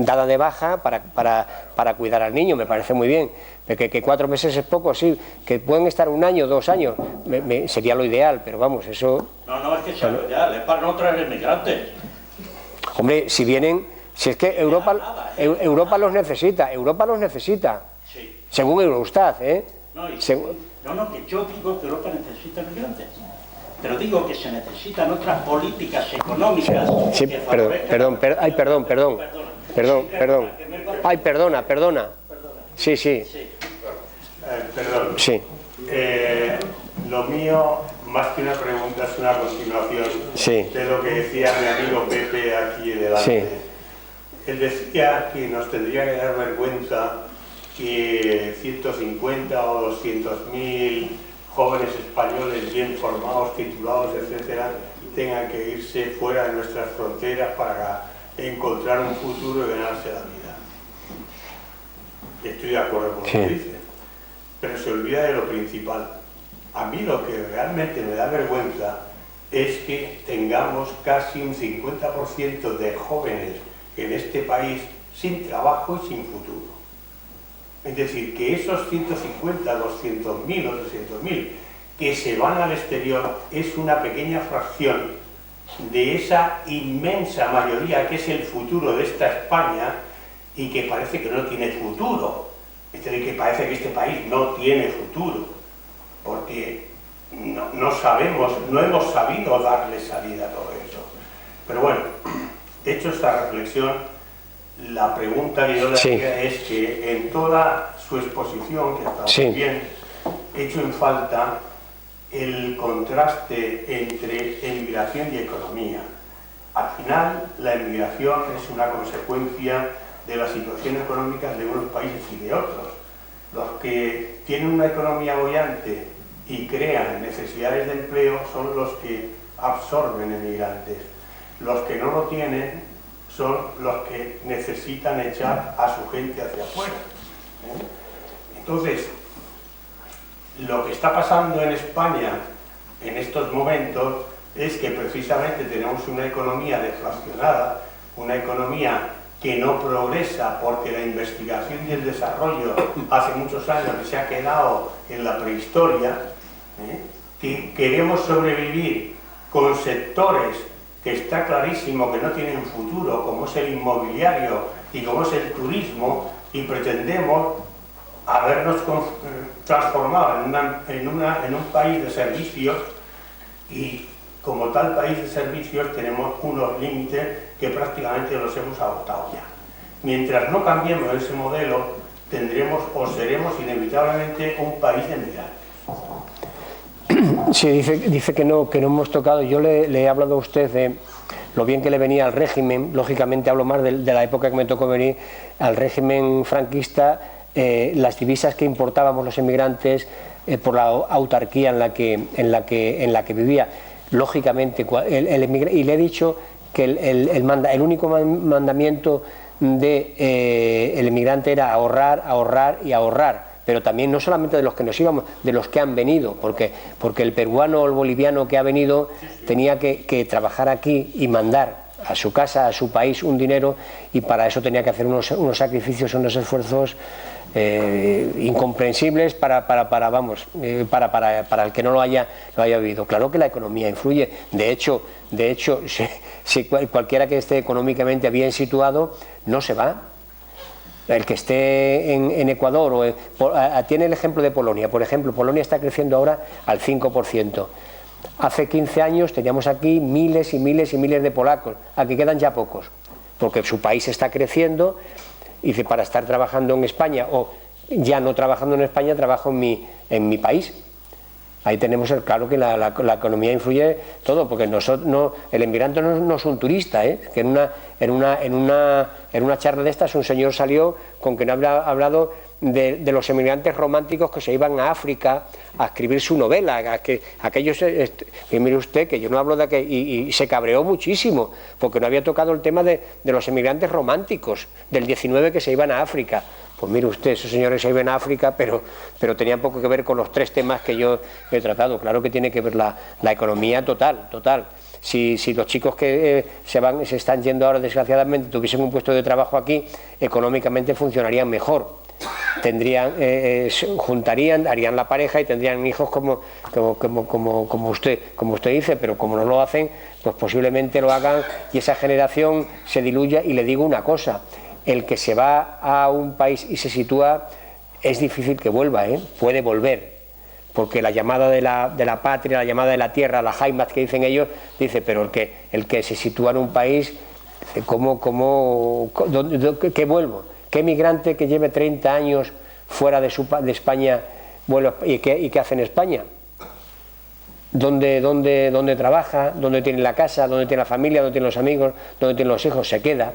dada de baja para cuidar al niño, me parece muy bien. Que 4 meses es poco, sí, que pueden estar 1 año, 2 años, sería lo ideal, pero vamos, eso... No es que sea lo ideal, es para no traer inmigrantes. Hombre, si es que Europa los necesita, Sí. según Eurostat, ¿eh? Que yo digo que Europa necesita migrantes, pero digo que se necesitan otras políticas económicas. Sí, perdona. Ay, perdona. Sí. Perdón. Sí. Lo mío, más que una pregunta, es una continuación de lo que decía mi amigo Pepe aquí delante. Sí. Él decía que nos tendría que dar vergüenza que 150 o 200.000 jóvenes españoles bien formados, titulados, etcétera, tengan que irse fuera de nuestras fronteras para encontrar un futuro y ganarse la vida. Estoy de acuerdo con lo que dice, pero se olvida de lo principal. A mí lo que realmente me da vergüenza es que tengamos casi un 50% de jóvenes en este país sin trabajo y sin futuro. Es decir, que esos 150, 200.000 o 300.000 que se van al exterior es una pequeña fracción de esa inmensa mayoría que es el futuro de esta España y que parece que no tiene futuro. Es decir, que parece que este país no tiene futuro, porque no hemos sabido darle salida a todo eso. Pero bueno, hecho esta reflexión, la pregunta que yo le hacía es que en toda su exposición, que está muy bien, he hecho en falta el contraste entre emigración y economía. Al final, la emigración es una consecuencia de la situación económica de unos países y de otros. Los que tienen una economía boyante y crean necesidades de empleo son los que absorben emigrantes. Los que no lo tienen son los que necesitan echar a su gente hacia afuera. Entonces, lo que está pasando en España en estos momentos es que precisamente tenemos una economía deflacionada, una economía que no progresa porque la investigación y el desarrollo hace muchos años que se ha quedado en la prehistoria, que queremos sobrevivir con sectores que está clarísimo que no tienen futuro, como es el inmobiliario y como es el turismo, y pretendemos habernos transformado en un país de servicios, y como tal país de servicios tenemos unos límites que prácticamente los hemos agotado ya. Mientras no cambiemos ese modelo, tendremos o seremos inevitablemente un país de migrantes. Sí, dice que no hemos tocado. Yo le he hablado a usted de lo bien que le venía al régimen. Lógicamente hablo más de la época que me tocó venir al régimen franquista, las divisas que importábamos los emigrantes por la autarquía en la que vivía. Lógicamente, y le he dicho que el único mandamiento el inmigrante era ahorrar, ahorrar y ahorrar, pero también no solamente de los que nos íbamos, de los que han venido, porque el peruano o el boliviano que ha venido tenía que trabajar aquí y mandar a su casa, a su país, un dinero, y para eso tenía que hacer unos sacrificios, unos esfuerzos incomprensibles para el que no lo haya vivido. Claro que la economía influye. De hecho si cualquiera que esté económicamente bien situado no se va. El que esté en Ecuador, tiene el ejemplo de Polonia. Por ejemplo, Polonia está creciendo ahora al 5%. Hace 15 años teníamos aquí miles y miles y miles de polacos. Aquí quedan ya pocos, porque su país está creciendo. Y dice, para estar trabajando en España, o ya no trabajando en España, trabajo en mi país. Ahí tenemos claro que la economía influye todo, porque el inmigrante no es un turista, que en una charla de estas un señor salió con que no había hablado de los emigrantes románticos que se iban a África a escribir su novela, aquellos, y mire usted que yo no hablo de aquello, y se cabreó muchísimo porque no había tocado el tema de los emigrantes románticos del 19 que se iban a África. Pues mire usted, esos señores se iban a África, pero tenían poco que ver con los tres temas que yo he tratado. Claro que tiene que ver la economía total. Si los chicos que se están yendo ahora, desgraciadamente, tuviesen un puesto de trabajo aquí, económicamente funcionarían mejor. Juntarían, harían la pareja y tendrían hijos como usted dice, pero como no lo hacen, pues posiblemente lo hagan y esa generación se diluya. Y le digo una cosa, el que se va a un país y se sitúa es difícil que vuelva, puede volver, porque la llamada de la patria, la llamada de la tierra, la Heimat que dicen ellos, dice, pero el que se sitúa en un país, ¿qué vuelvo? ¿Qué migrante que lleve 30 años fuera de España vuelve, y qué hace en España? ¿Dónde trabaja? ¿Dónde tiene la casa? ¿Dónde tiene la familia? ¿Dónde tiene los amigos? ¿Dónde tiene los hijos? Se queda,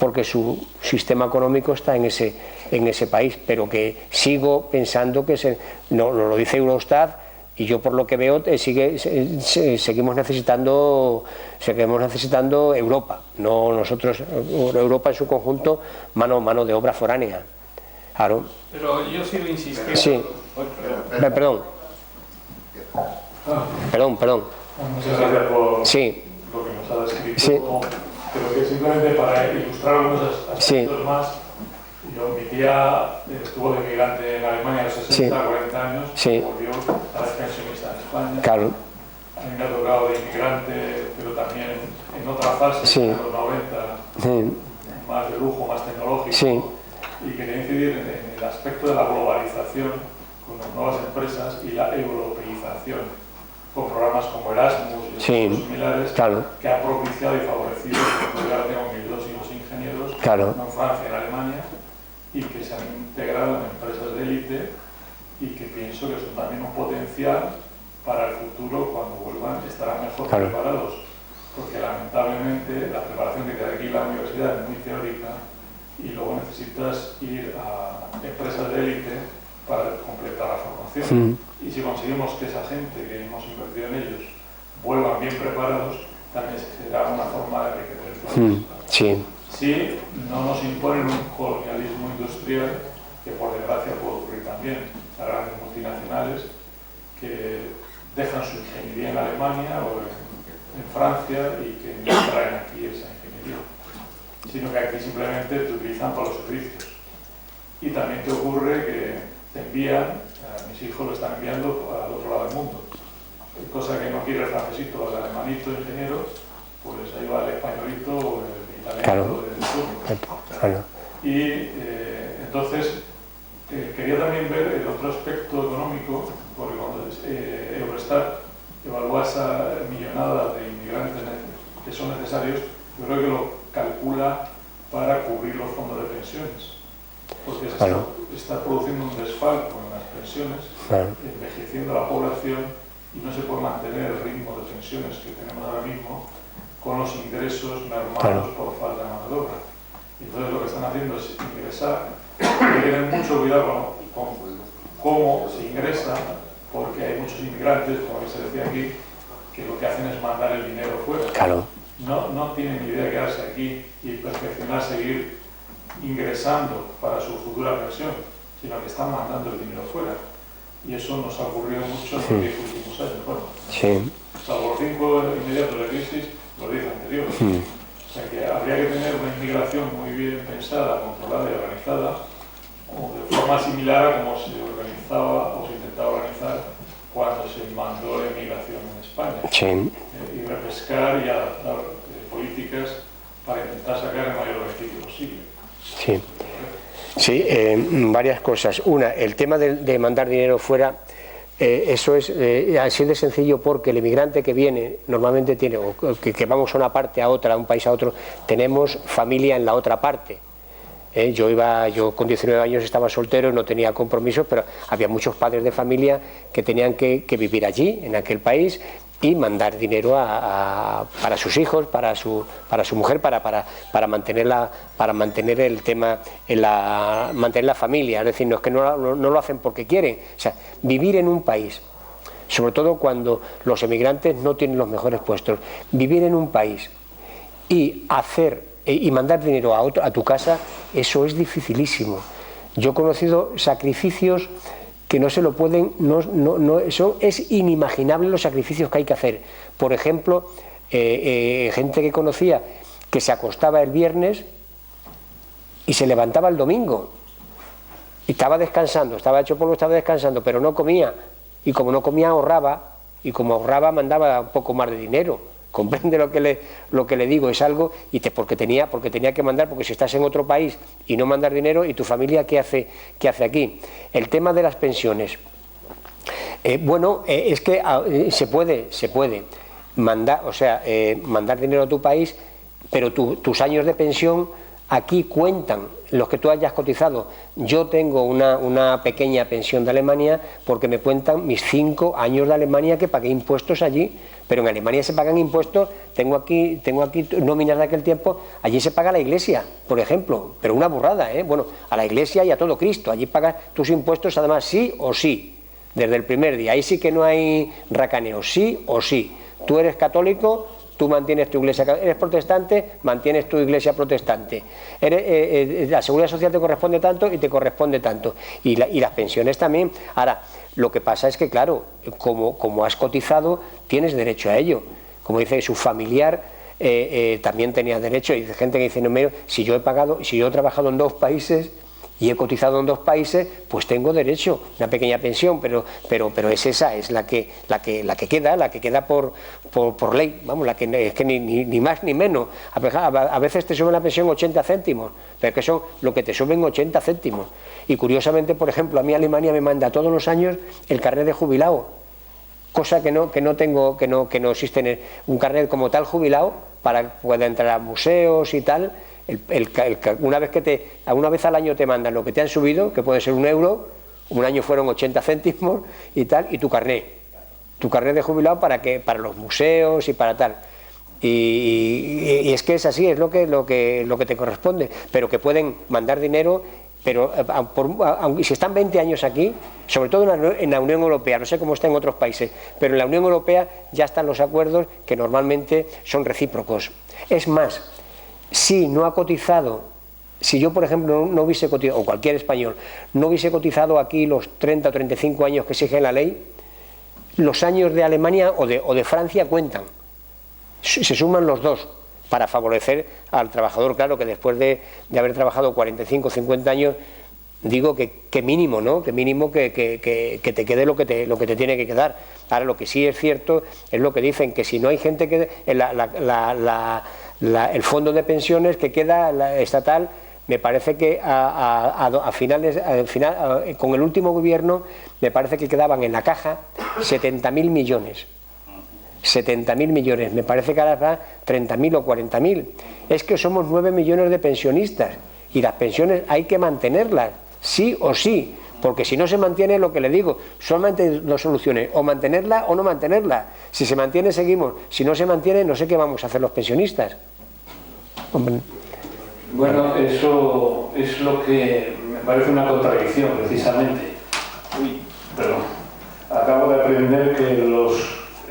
porque su sistema económico está en ese país, pero que sigo pensando que no lo dice Eurostat, y yo por lo que veo seguimos necesitando Europa, no nosotros, Europa en su conjunto, mano de obra foránea. Claro. Pero yo sigo insistiendo. Sí. Perdón. Muchas gracias por sí. lo que nos ha descrito. Sí. Creo que simplemente para ilustrar algunos aspectos sí. más, mi tía estuvo de migrante en Alemania a los 60, sí. 40 años, sí. volvió a la pensionista en España. Claro. A mí me ha tocado de inmigrante, pero también en otra fase, sí. en los 90, más de lujo, más tecnológico, sí. y quería incidir en el aspecto de la globalización con las nuevas empresas y la europeización, con programas como Erasmus y sí. otros similares, claro. que ha propiciado y favorecido que ya tengo 1.200 ingenieros, claro. no en Francia, en Alemania, y que se han integrado en empresas de élite, y que pienso que son también un potencial para el futuro. Cuando vuelvan estarán mejor claro. preparados, porque lamentablemente la preparación que te da aquí en la universidad es muy teórica y luego necesitas ir a empresas de élite para completar la formación. Y si conseguimos que esa gente que hemos invertido en ellos vuelvan bien preparados, también será una forma de enriquecer el país. Sí. Si no nos imponen un colonialismo industrial, que por desgracia puede ocurrir también a grandes multinacionales que dejan su ingeniería en Alemania o en Francia y que no traen aquí esa ingeniería, sino que aquí simplemente te utilizan para los servicios. Y también te ocurre que te envían, mis hijos lo están enviando al otro lado del mundo, cosa que no quiere el francesito o el alemanito ingeniero, pues ahí va el españolito o el italiano del turno. Claro. Y entonces quería también ver el otro aspecto económico, porque cuando Eurostat evalúa esa millonada de inmigrantes que son necesarios, yo creo que lo calcula para cubrir los fondos de pensiones, porque se está produciendo un desfalco en las pensiones, envejeciendo la población, y no se puede mantener el ritmo de pensiones que tenemos ahora mismo con los ingresos mermados por falta de mano de obra. Y entonces lo que están haciendo es ingresar. Hay que tener mucho cuidado con cómo se ingresa, porque hay muchos inmigrantes, como se decía aquí, que lo que hacen es mandar el dinero fuera. Claro. No tienen ni idea de quedarse aquí y perfeccionar, seguir ingresando para su futura pensión, sino que están mandando el dinero fuera. Y eso nos ha ocurrido mucho en los 10 últimos años. Bueno, salvo los 5 inmediatos de crisis, los 10 anteriores. O sea que habría que tener una inmigración muy bien pensada, controlada y organizada, o de forma similar a como se organizaba o se intentaba organizar cuando se mandó la inmigración en España. Y refrescar y adaptar políticas para intentar sacar el mayor beneficio posible. Sí, varias cosas. Una, el tema de mandar dinero fuera, eso es así de sencillo, porque el emigrante que viene normalmente tiene, o que vamos a una parte a otra, a un país a otro, tenemos familia en la otra parte. Yo con 19 años estaba soltero, no tenía compromisos, pero había muchos padres de familia que tenían que vivir allí, en aquel país, y mandar dinero para sus hijos, para su mujer, para mantener el tema, mantener la familia. Es decir, no es que no lo hacen porque quieren. O sea, vivir en un país, sobre todo cuando los emigrantes no tienen los mejores puestos, vivir en un país y mandar dinero a tu casa, eso es dificilísimo. Yo he conocido sacrificios que no se lo pueden, eso es inimaginable, los sacrificios que hay que hacer. Por ejemplo, gente que conocía que se acostaba el viernes y se levantaba el domingo y estaba descansando, estaba hecho polvo, estaba descansando, pero no comía, y como no comía ahorraba, y como ahorraba mandaba un poco más de dinero. Comprende lo que le digo, es algo, porque tenía que mandar, porque si estás en otro país y no mandar dinero, ¿y tu familia qué hace aquí? El tema de las pensiones, es que se puede mandar, mandar dinero a tu país, pero tus años de pensión aquí cuentan, los que tú hayas cotizado. Yo tengo una pequeña pensión de Alemania porque me cuentan mis 5 años de Alemania que pagué impuestos allí, pero en Alemania se pagan impuestos, tengo aquí nóminas de aquel tiempo, allí se paga la iglesia, por ejemplo, pero una burrada, bueno, a la iglesia y a todo Cristo, allí pagas tus impuestos además sí o sí, desde el primer día, ahí sí que no hay racaneo, sí o sí. Tú eres católico, tú mantienes tu iglesia, eres protestante, mantienes tu iglesia protestante. La seguridad social te corresponde tanto y te corresponde tanto. Y las pensiones también. Ahora, lo que pasa es que, claro, como has cotizado, tienes derecho a ello. Como dice su familiar, también tenía derecho. Y hay gente que dice, no, si yo he trabajado en 2 países y he cotizado en 2 países, pues tengo derecho a una pequeña pensión, pero es esa, es la que queda por ley, vamos, es que ni más ni menos. A veces te suben la pensión 80 céntimos, pero que son lo que te suben 80 céntimos. Y curiosamente, por ejemplo, a mí Alemania me manda todos los años el carnet de jubilado, cosa que no tengo, que no existe un carnet como tal jubilado para poder entrar a museos y tal. Una vez al año te mandan lo que te han subido, que puede ser 1 euro, un año fueron 80 céntimos y tal, y tu carnet de jubilado para los museos y para tal. Y es que es así, es lo que te corresponde, pero que pueden mandar dinero, pero si están 20 años aquí, sobre todo en la Unión Europea, no sé cómo está en otros países, pero en la Unión Europea ya están los acuerdos que normalmente son recíprocos. Es más, si no ha cotizado, si yo por ejemplo no hubiese cotizado, o cualquier español, no hubiese cotizado aquí los 30 o 35 años que exige la ley, los años de Alemania o de Francia cuentan, se suman los 2 para favorecer al trabajador. Claro que después de haber trabajado 45 o 50 años, digo que mínimo, ¿no? Que mínimo que te quede lo que te tiene que quedar. Ahora, lo que sí es cierto es lo que dicen, que si no hay gente que el fondo de pensiones que queda estatal, me parece que al final, con el último gobierno, me parece que quedaban en la caja 70.000 millones. 70.000 millones, me parece que ahora habrá 30.000 o 40.000. Es que somos 9 millones de pensionistas y las pensiones hay que mantenerlas, sí o sí, porque si no se mantiene, lo que le digo, solamente 2 soluciones, o mantenerla o no mantenerla. Si se mantiene, seguimos; si no se mantiene, no sé qué vamos a hacer los pensionistas. Hombre. Bueno, eso es lo que me parece una contradicción, precisamente. Perdón. Acabo de aprender que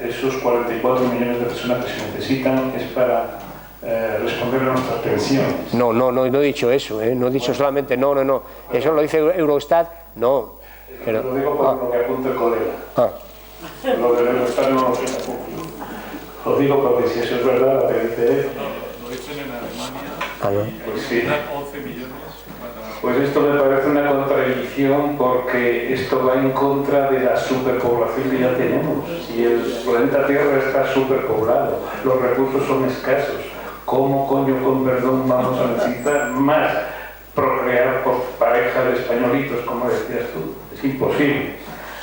esos 44 millones de personas que se necesitan es para responder a nuestras pensiones. No he dicho eso, no he dicho solamente no. Eso lo dice Eurostat, no. Pero, lo digo por lo que apunta el colega. Lo del Eurostat no lo sé tampoco. Lo digo porque si eso es verdad, lo que dice él. Lo dicen en Alemania. Pues sí. 11 millones. Pues esto me parece una contradicción porque esto va en contra de la superpoblación que ya tenemos. Si el planeta Tierra está superpoblado, los recursos son escasos, ¿cómo coño, con perdón, vamos a necesitar más procrear por pareja de españolitos, como decías tú? Es imposible.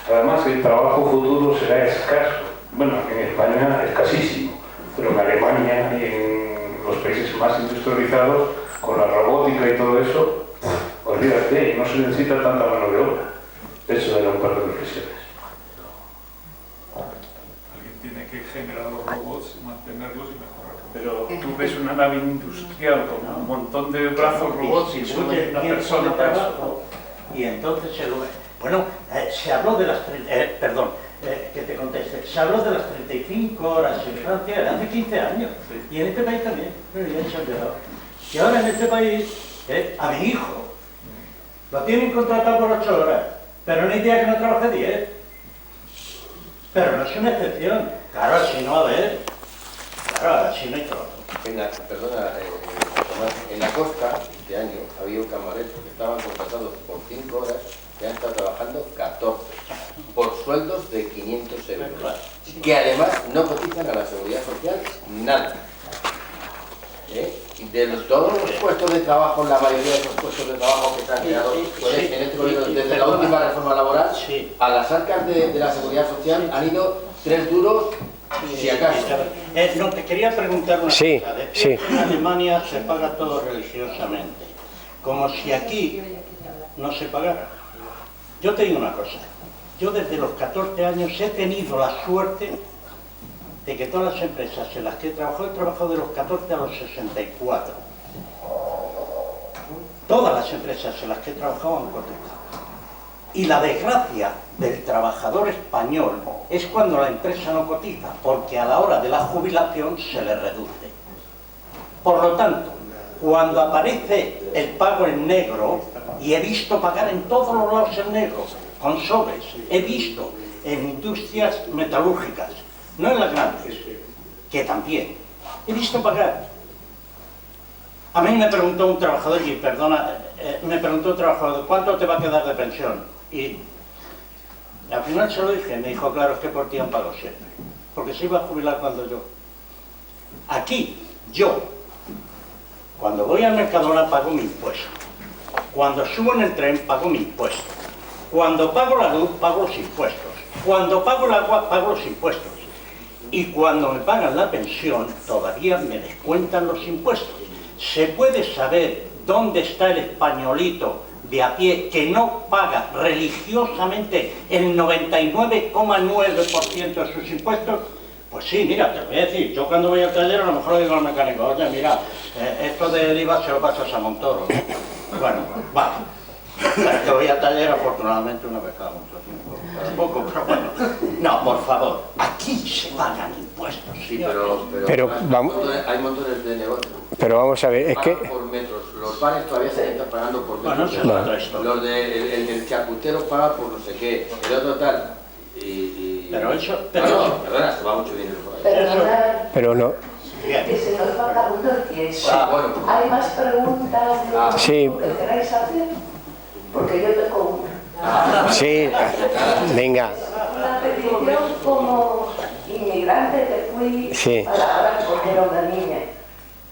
Además, el trabajo futuro será escaso. Bueno, en España escasísimo, pero en Alemania y en los países más industrializados, con la robótica y todo eso, olvídate, no se necesita tanta mano de obra. Eso era un par de reflexiones. Alguien tiene que generar los robots, mantenerlos y mejorarlos. Pero tú ves una nave industrial con un montón de brazos robots y sube una persona para eso. Y entonces bueno, se habló de las... perdón, que te conteste. Se habló de las 35 horas en Francia hace 15 años. Y en este país también. Pero ya se han llegado. Y ahora en este país, a mi hijo, lo tienen contratado por 8 horas, pero no hay día que no trabaje 10. Pero no es una excepción. Claro, si no, a ver. Claro, si no hay trabajo. Perdona, Tomás, en la costa este año había un camarero que estaban contratados por 5 horas que han estado trabajando 14 por sueldos de 500 euros, que además no cotizan a la seguridad social nada. De todos los puestos de trabajo, la mayoría de los puestos de trabajo que se han creado en este gobierno, desde la última reforma laboral, a las arcas de la seguridad social han ido 3 duros, si acaso. No, te quería preguntar una cosa. En Alemania se paga todo religiosamente, como si aquí no se pagara. Yo te digo una cosa, yo desde los 14 años he tenido la suerte de que todas las empresas en las que he trabajado de los 14 a los 64. Todas las empresas en las que he trabajado han cotizado. Y la desgracia del trabajador español es cuando la empresa no cotiza, porque a la hora de la jubilación se le reduce. Por lo tanto, cuando aparece el pago en negro, y he visto pagar en todos los lados en negro, con sobres, he visto en industrias metalúrgicas, no en las grandes, que también he visto pagar. A mí me preguntó un trabajador, y perdona, me preguntó un trabajador, ¿cuánto te va a quedar de pensión? Y al final se lo dije, me dijo, claro, es que por ti han pagado siempre, porque se iba a jubilar cuando yo. Aquí, yo, cuando voy al Mercadona pago mi impuesto, cuando subo en el tren pago mi impuesto, cuando pago la luz pago los impuestos, cuando pago el agua pago los impuestos. Y cuando me pagan la pensión, todavía me descuentan los impuestos. ¿Se puede saber dónde está el españolito de a pie que no paga religiosamente el 99,9% de sus impuestos? Pues sí, mira, te voy a decir, yo cuando voy al taller a lo mejor le digo al mecánico, oye, mira, esto del IVA se lo pasas a Montoro. Bueno, vale. Que voy al taller afortunadamente una vez cada mucho tiempo. Un poco, pero bueno. No, por favor, aquí se pagan impuestos. Sí, pero hay montones de negocios. Pero vamos a ver, es que... por metros. Los bares todavía se están pagando por metros. Bueno, los del charcutero paga por no sé qué, el otro tal. Pero eso... Perdona, se va mucho dinero por ahí. Pero no. Que se nos va acabando el tiempo. Bueno. ¿Hay más preguntas que queráis hacer? Porque yo tengo una. Sí, venga. Una petición como inmigrante que fui a la hora de coger a una niña.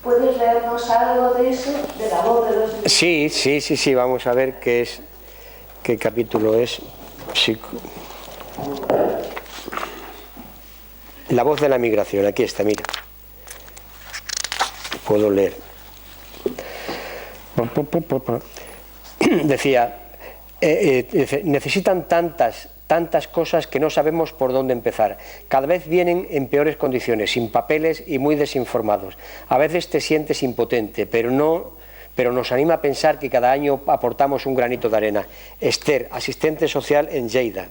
¿Puedes leernos algo de eso, de la voz de los niños? Sí, vamos a ver qué capítulo es. Sí. La voz de la migración, aquí está, mira. Puedo leer. Decía, necesitan tantas cosas que no sabemos por dónde empezar. Cada vez vienen en peores condiciones, sin papeles y muy desinformados. A veces te sientes impotente, pero nos anima a pensar que cada año aportamos un granito de arena. Esther, asistente social en Lleida.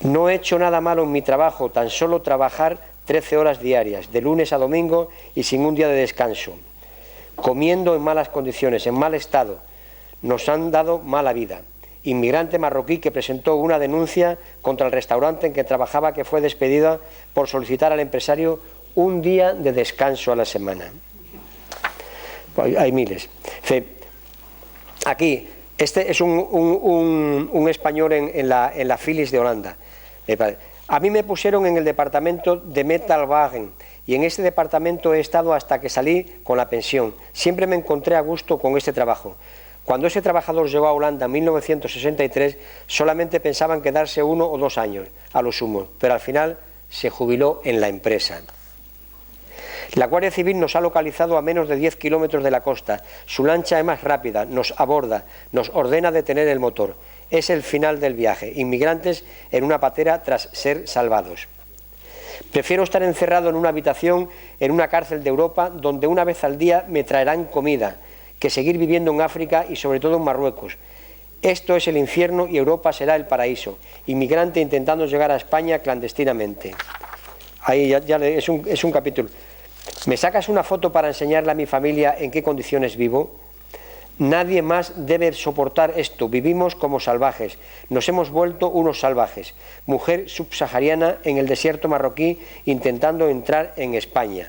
No he hecho nada malo en mi trabajo, tan solo trabajar 13 horas diarias, de lunes a domingo y sin un día de descanso, comiendo en malas condiciones, en mal estado. Nos han dado mala vida. Inmigrante marroquí que presentó una denuncia contra el restaurante en que trabajaba, que fue despedida por solicitar al empresario un día de descanso a la semana. Hay miles. Aquí, este es un español en la Philips de Holanda. A mí me pusieron en el departamento de Metalwagen y en este departamento he estado hasta que salí con la pensión. Siempre me encontré a gusto con este trabajo. Cuando ese trabajador llegó a Holanda en 1963, solamente pensaban quedarse 1 o 2 años, a lo sumo, pero al final se jubiló en la empresa. La Guardia Civil nos ha localizado a menos de 10 kilómetros de la costa. Su lancha es más rápida, nos aborda, nos ordena detener el motor. Es el final del viaje. Inmigrantes en una patera tras ser salvados. Prefiero estar encerrado en una habitación en una cárcel de Europa donde una vez al día me traerán comida, que seguir viviendo en África y sobre todo en Marruecos. Esto es el infierno y Europa será el paraíso. Inmigrante intentando llegar a España clandestinamente. Ahí ya es un capítulo. ¿Me sacas una foto para enseñarle a mi familia en qué condiciones vivo? Nadie más debe soportar esto. Vivimos como salvajes. Nos hemos vuelto unos salvajes. Mujer subsahariana en el desierto marroquí intentando entrar en España.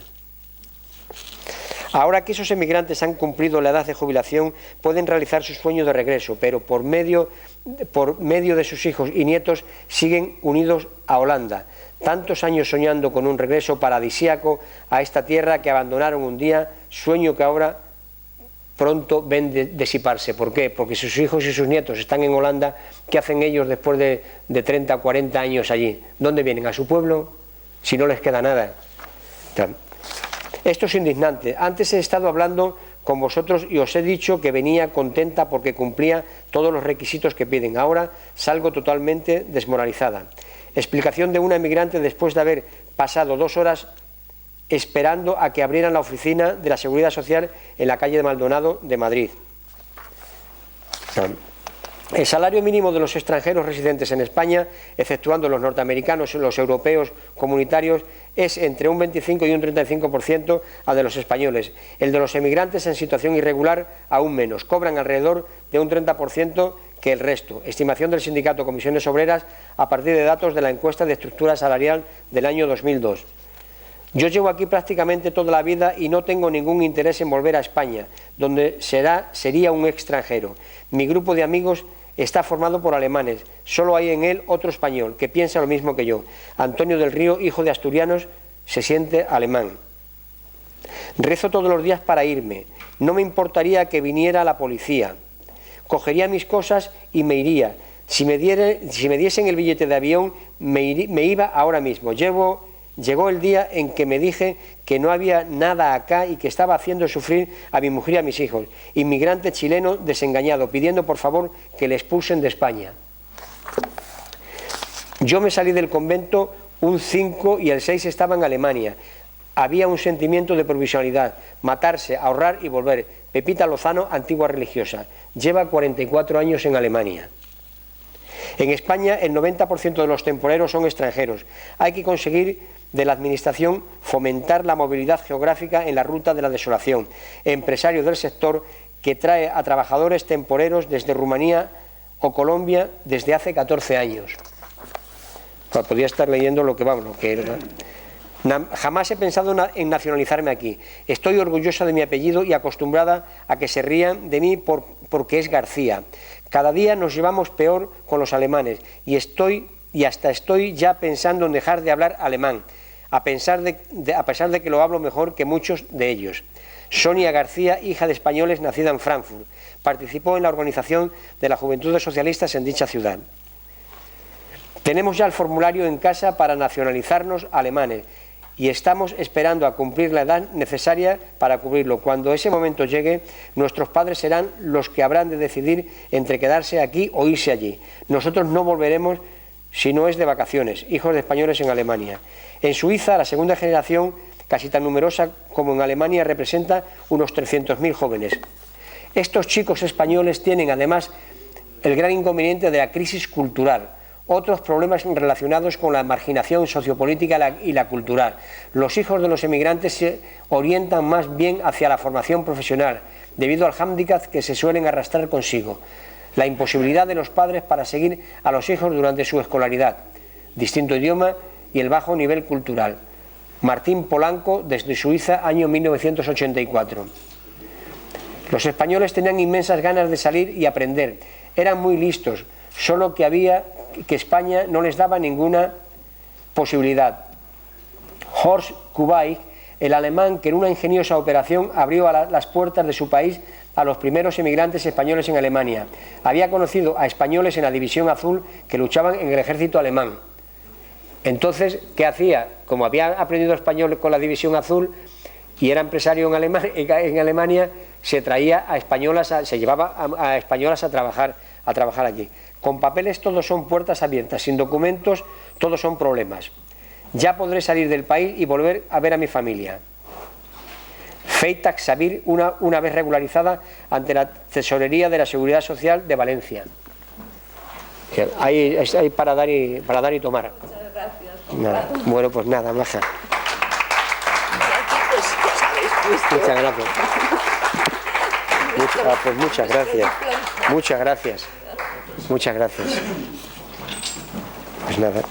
Ahora que esos emigrantes han cumplido la edad de jubilación, pueden realizar su sueño de regreso, pero por medio de sus hijos y nietos siguen unidos a Holanda. Tantos años soñando con un regreso paradisíaco a esta tierra que abandonaron un día, sueño que ahora pronto ven disiparse. ¿Por qué? Porque sus hijos y sus nietos están en Holanda. ¿Qué hacen ellos después de 30 o 40 años allí? ¿Dónde vienen? ¿A su pueblo? Si no les queda nada. Esto es indignante. Antes he estado hablando con vosotros y os he dicho que venía contenta porque cumplía todos los requisitos que piden. Ahora salgo totalmente desmoralizada. Explicación de una emigrante después de haber pasado 2 horas esperando a que abrieran la oficina de la Seguridad Social en la calle de Maldonado de Madrid. El salario mínimo de los extranjeros residentes en España, exceptuando los norteamericanos y los europeos comunitarios, es entre un 25 y un 35% al de los españoles. El de los emigrantes en situación irregular aún menos. Cobran alrededor de un 30% que el resto. Estimación del sindicato Comisiones Obreras a partir de datos de la encuesta de estructura salarial del año 2002. Yo llevo aquí prácticamente toda la vida y no tengo ningún interés en volver a España, donde sería un extranjero. Mi grupo de amigos está formado por alemanes, solo hay en él otro español que piensa lo mismo que yo. Antonio del Río, hijo de asturianos, se siente alemán. Rezo todos los días para irme. No me importaría que viniera la policía. Cogería mis cosas y me iría. Si me diesen el billete de avión, me iba ahora mismo. Llegó el día en que me dije que no había nada acá y que estaba haciendo sufrir a mi mujer y a mis hijos. Inmigrante chileno desengañado, pidiendo por favor que le expulsen de España. Yo me salí del convento un 5 y el 6 estaba en Alemania. Había un sentimiento de provisionalidad, matarse, ahorrar y volver. Pepita Lozano, antigua religiosa, lleva 44 años en Alemania. En España el 90% de los temporeros son extranjeros. Hay que conseguir de la Administración fomentar la movilidad geográfica en la ruta de la desolación. Empresario del sector que trae a trabajadores temporeros desde Rumanía o Colombia desde hace 14 años. Pues podría estar leyendo lo que vamos, Jamás he pensado en nacionalizarme aquí. Estoy orgullosa de mi apellido y acostumbrada a que se rían de mí porque es García. Cada día nos llevamos peor con los alemanes y hasta estoy ya pensando en dejar de hablar alemán, a pesar de que lo hablo mejor que muchos de ellos. Sonia García, hija de españoles, nacida en Frankfurt, participó en la organización de la Juventudes Socialistas en dicha ciudad. Tenemos ya el formulario en casa para nacionalizarnos alemanes y estamos esperando a cumplir la edad necesaria para cubrirlo. Cuando ese momento llegue, nuestros padres serán los que habrán de decidir entre quedarse aquí o irse allí. Nosotros no volveremos si no es de vacaciones, hijos de españoles en Alemania. En Suiza, la segunda generación, casi tan numerosa como en Alemania, representa unos 300.000 jóvenes. Estos chicos españoles tienen además el gran inconveniente de la crisis cultural. otros problemas relacionados con la marginación sociopolítica y la cultural. Los hijos de los emigrantes se orientan más bien hacia la formación profesional, debido al hándicap que se suelen arrastrar consigo. La imposibilidad de los padres para seguir a los hijos durante su escolaridad, distinto idioma y el bajo nivel cultural. Martín Polanco, desde Suiza, año 1984. Los españoles tenían inmensas ganas de salir y aprender. Eran muy listos, solo que España no les daba ninguna posibilidad. Horst Kubaik, el alemán que en una ingeniosa operación abrió las puertas de su país a los primeros emigrantes españoles en Alemania. Había conocido a españoles en la División Azul que luchaban en el ejército alemán. Entonces, ¿qué hacía? Como había aprendido español con la División Azul y era empresario en Alemania, se traía a españolas, se llevaba a españolas a trabajar allí. Con papeles todos son puertas abiertas, sin documentos todos son problemas. Ya podré salir del país y volver a ver a mi familia. Feitak Sabir, una vez regularizada ante la Tesorería de la Seguridad Social de Valencia. Hay para dar y tomar. Muchas gracias. Nada. Bueno, pues nada, Maja. Muchas gracias. Pues muchas gracias. Muchas gracias. Muchas gracias. Pues nada.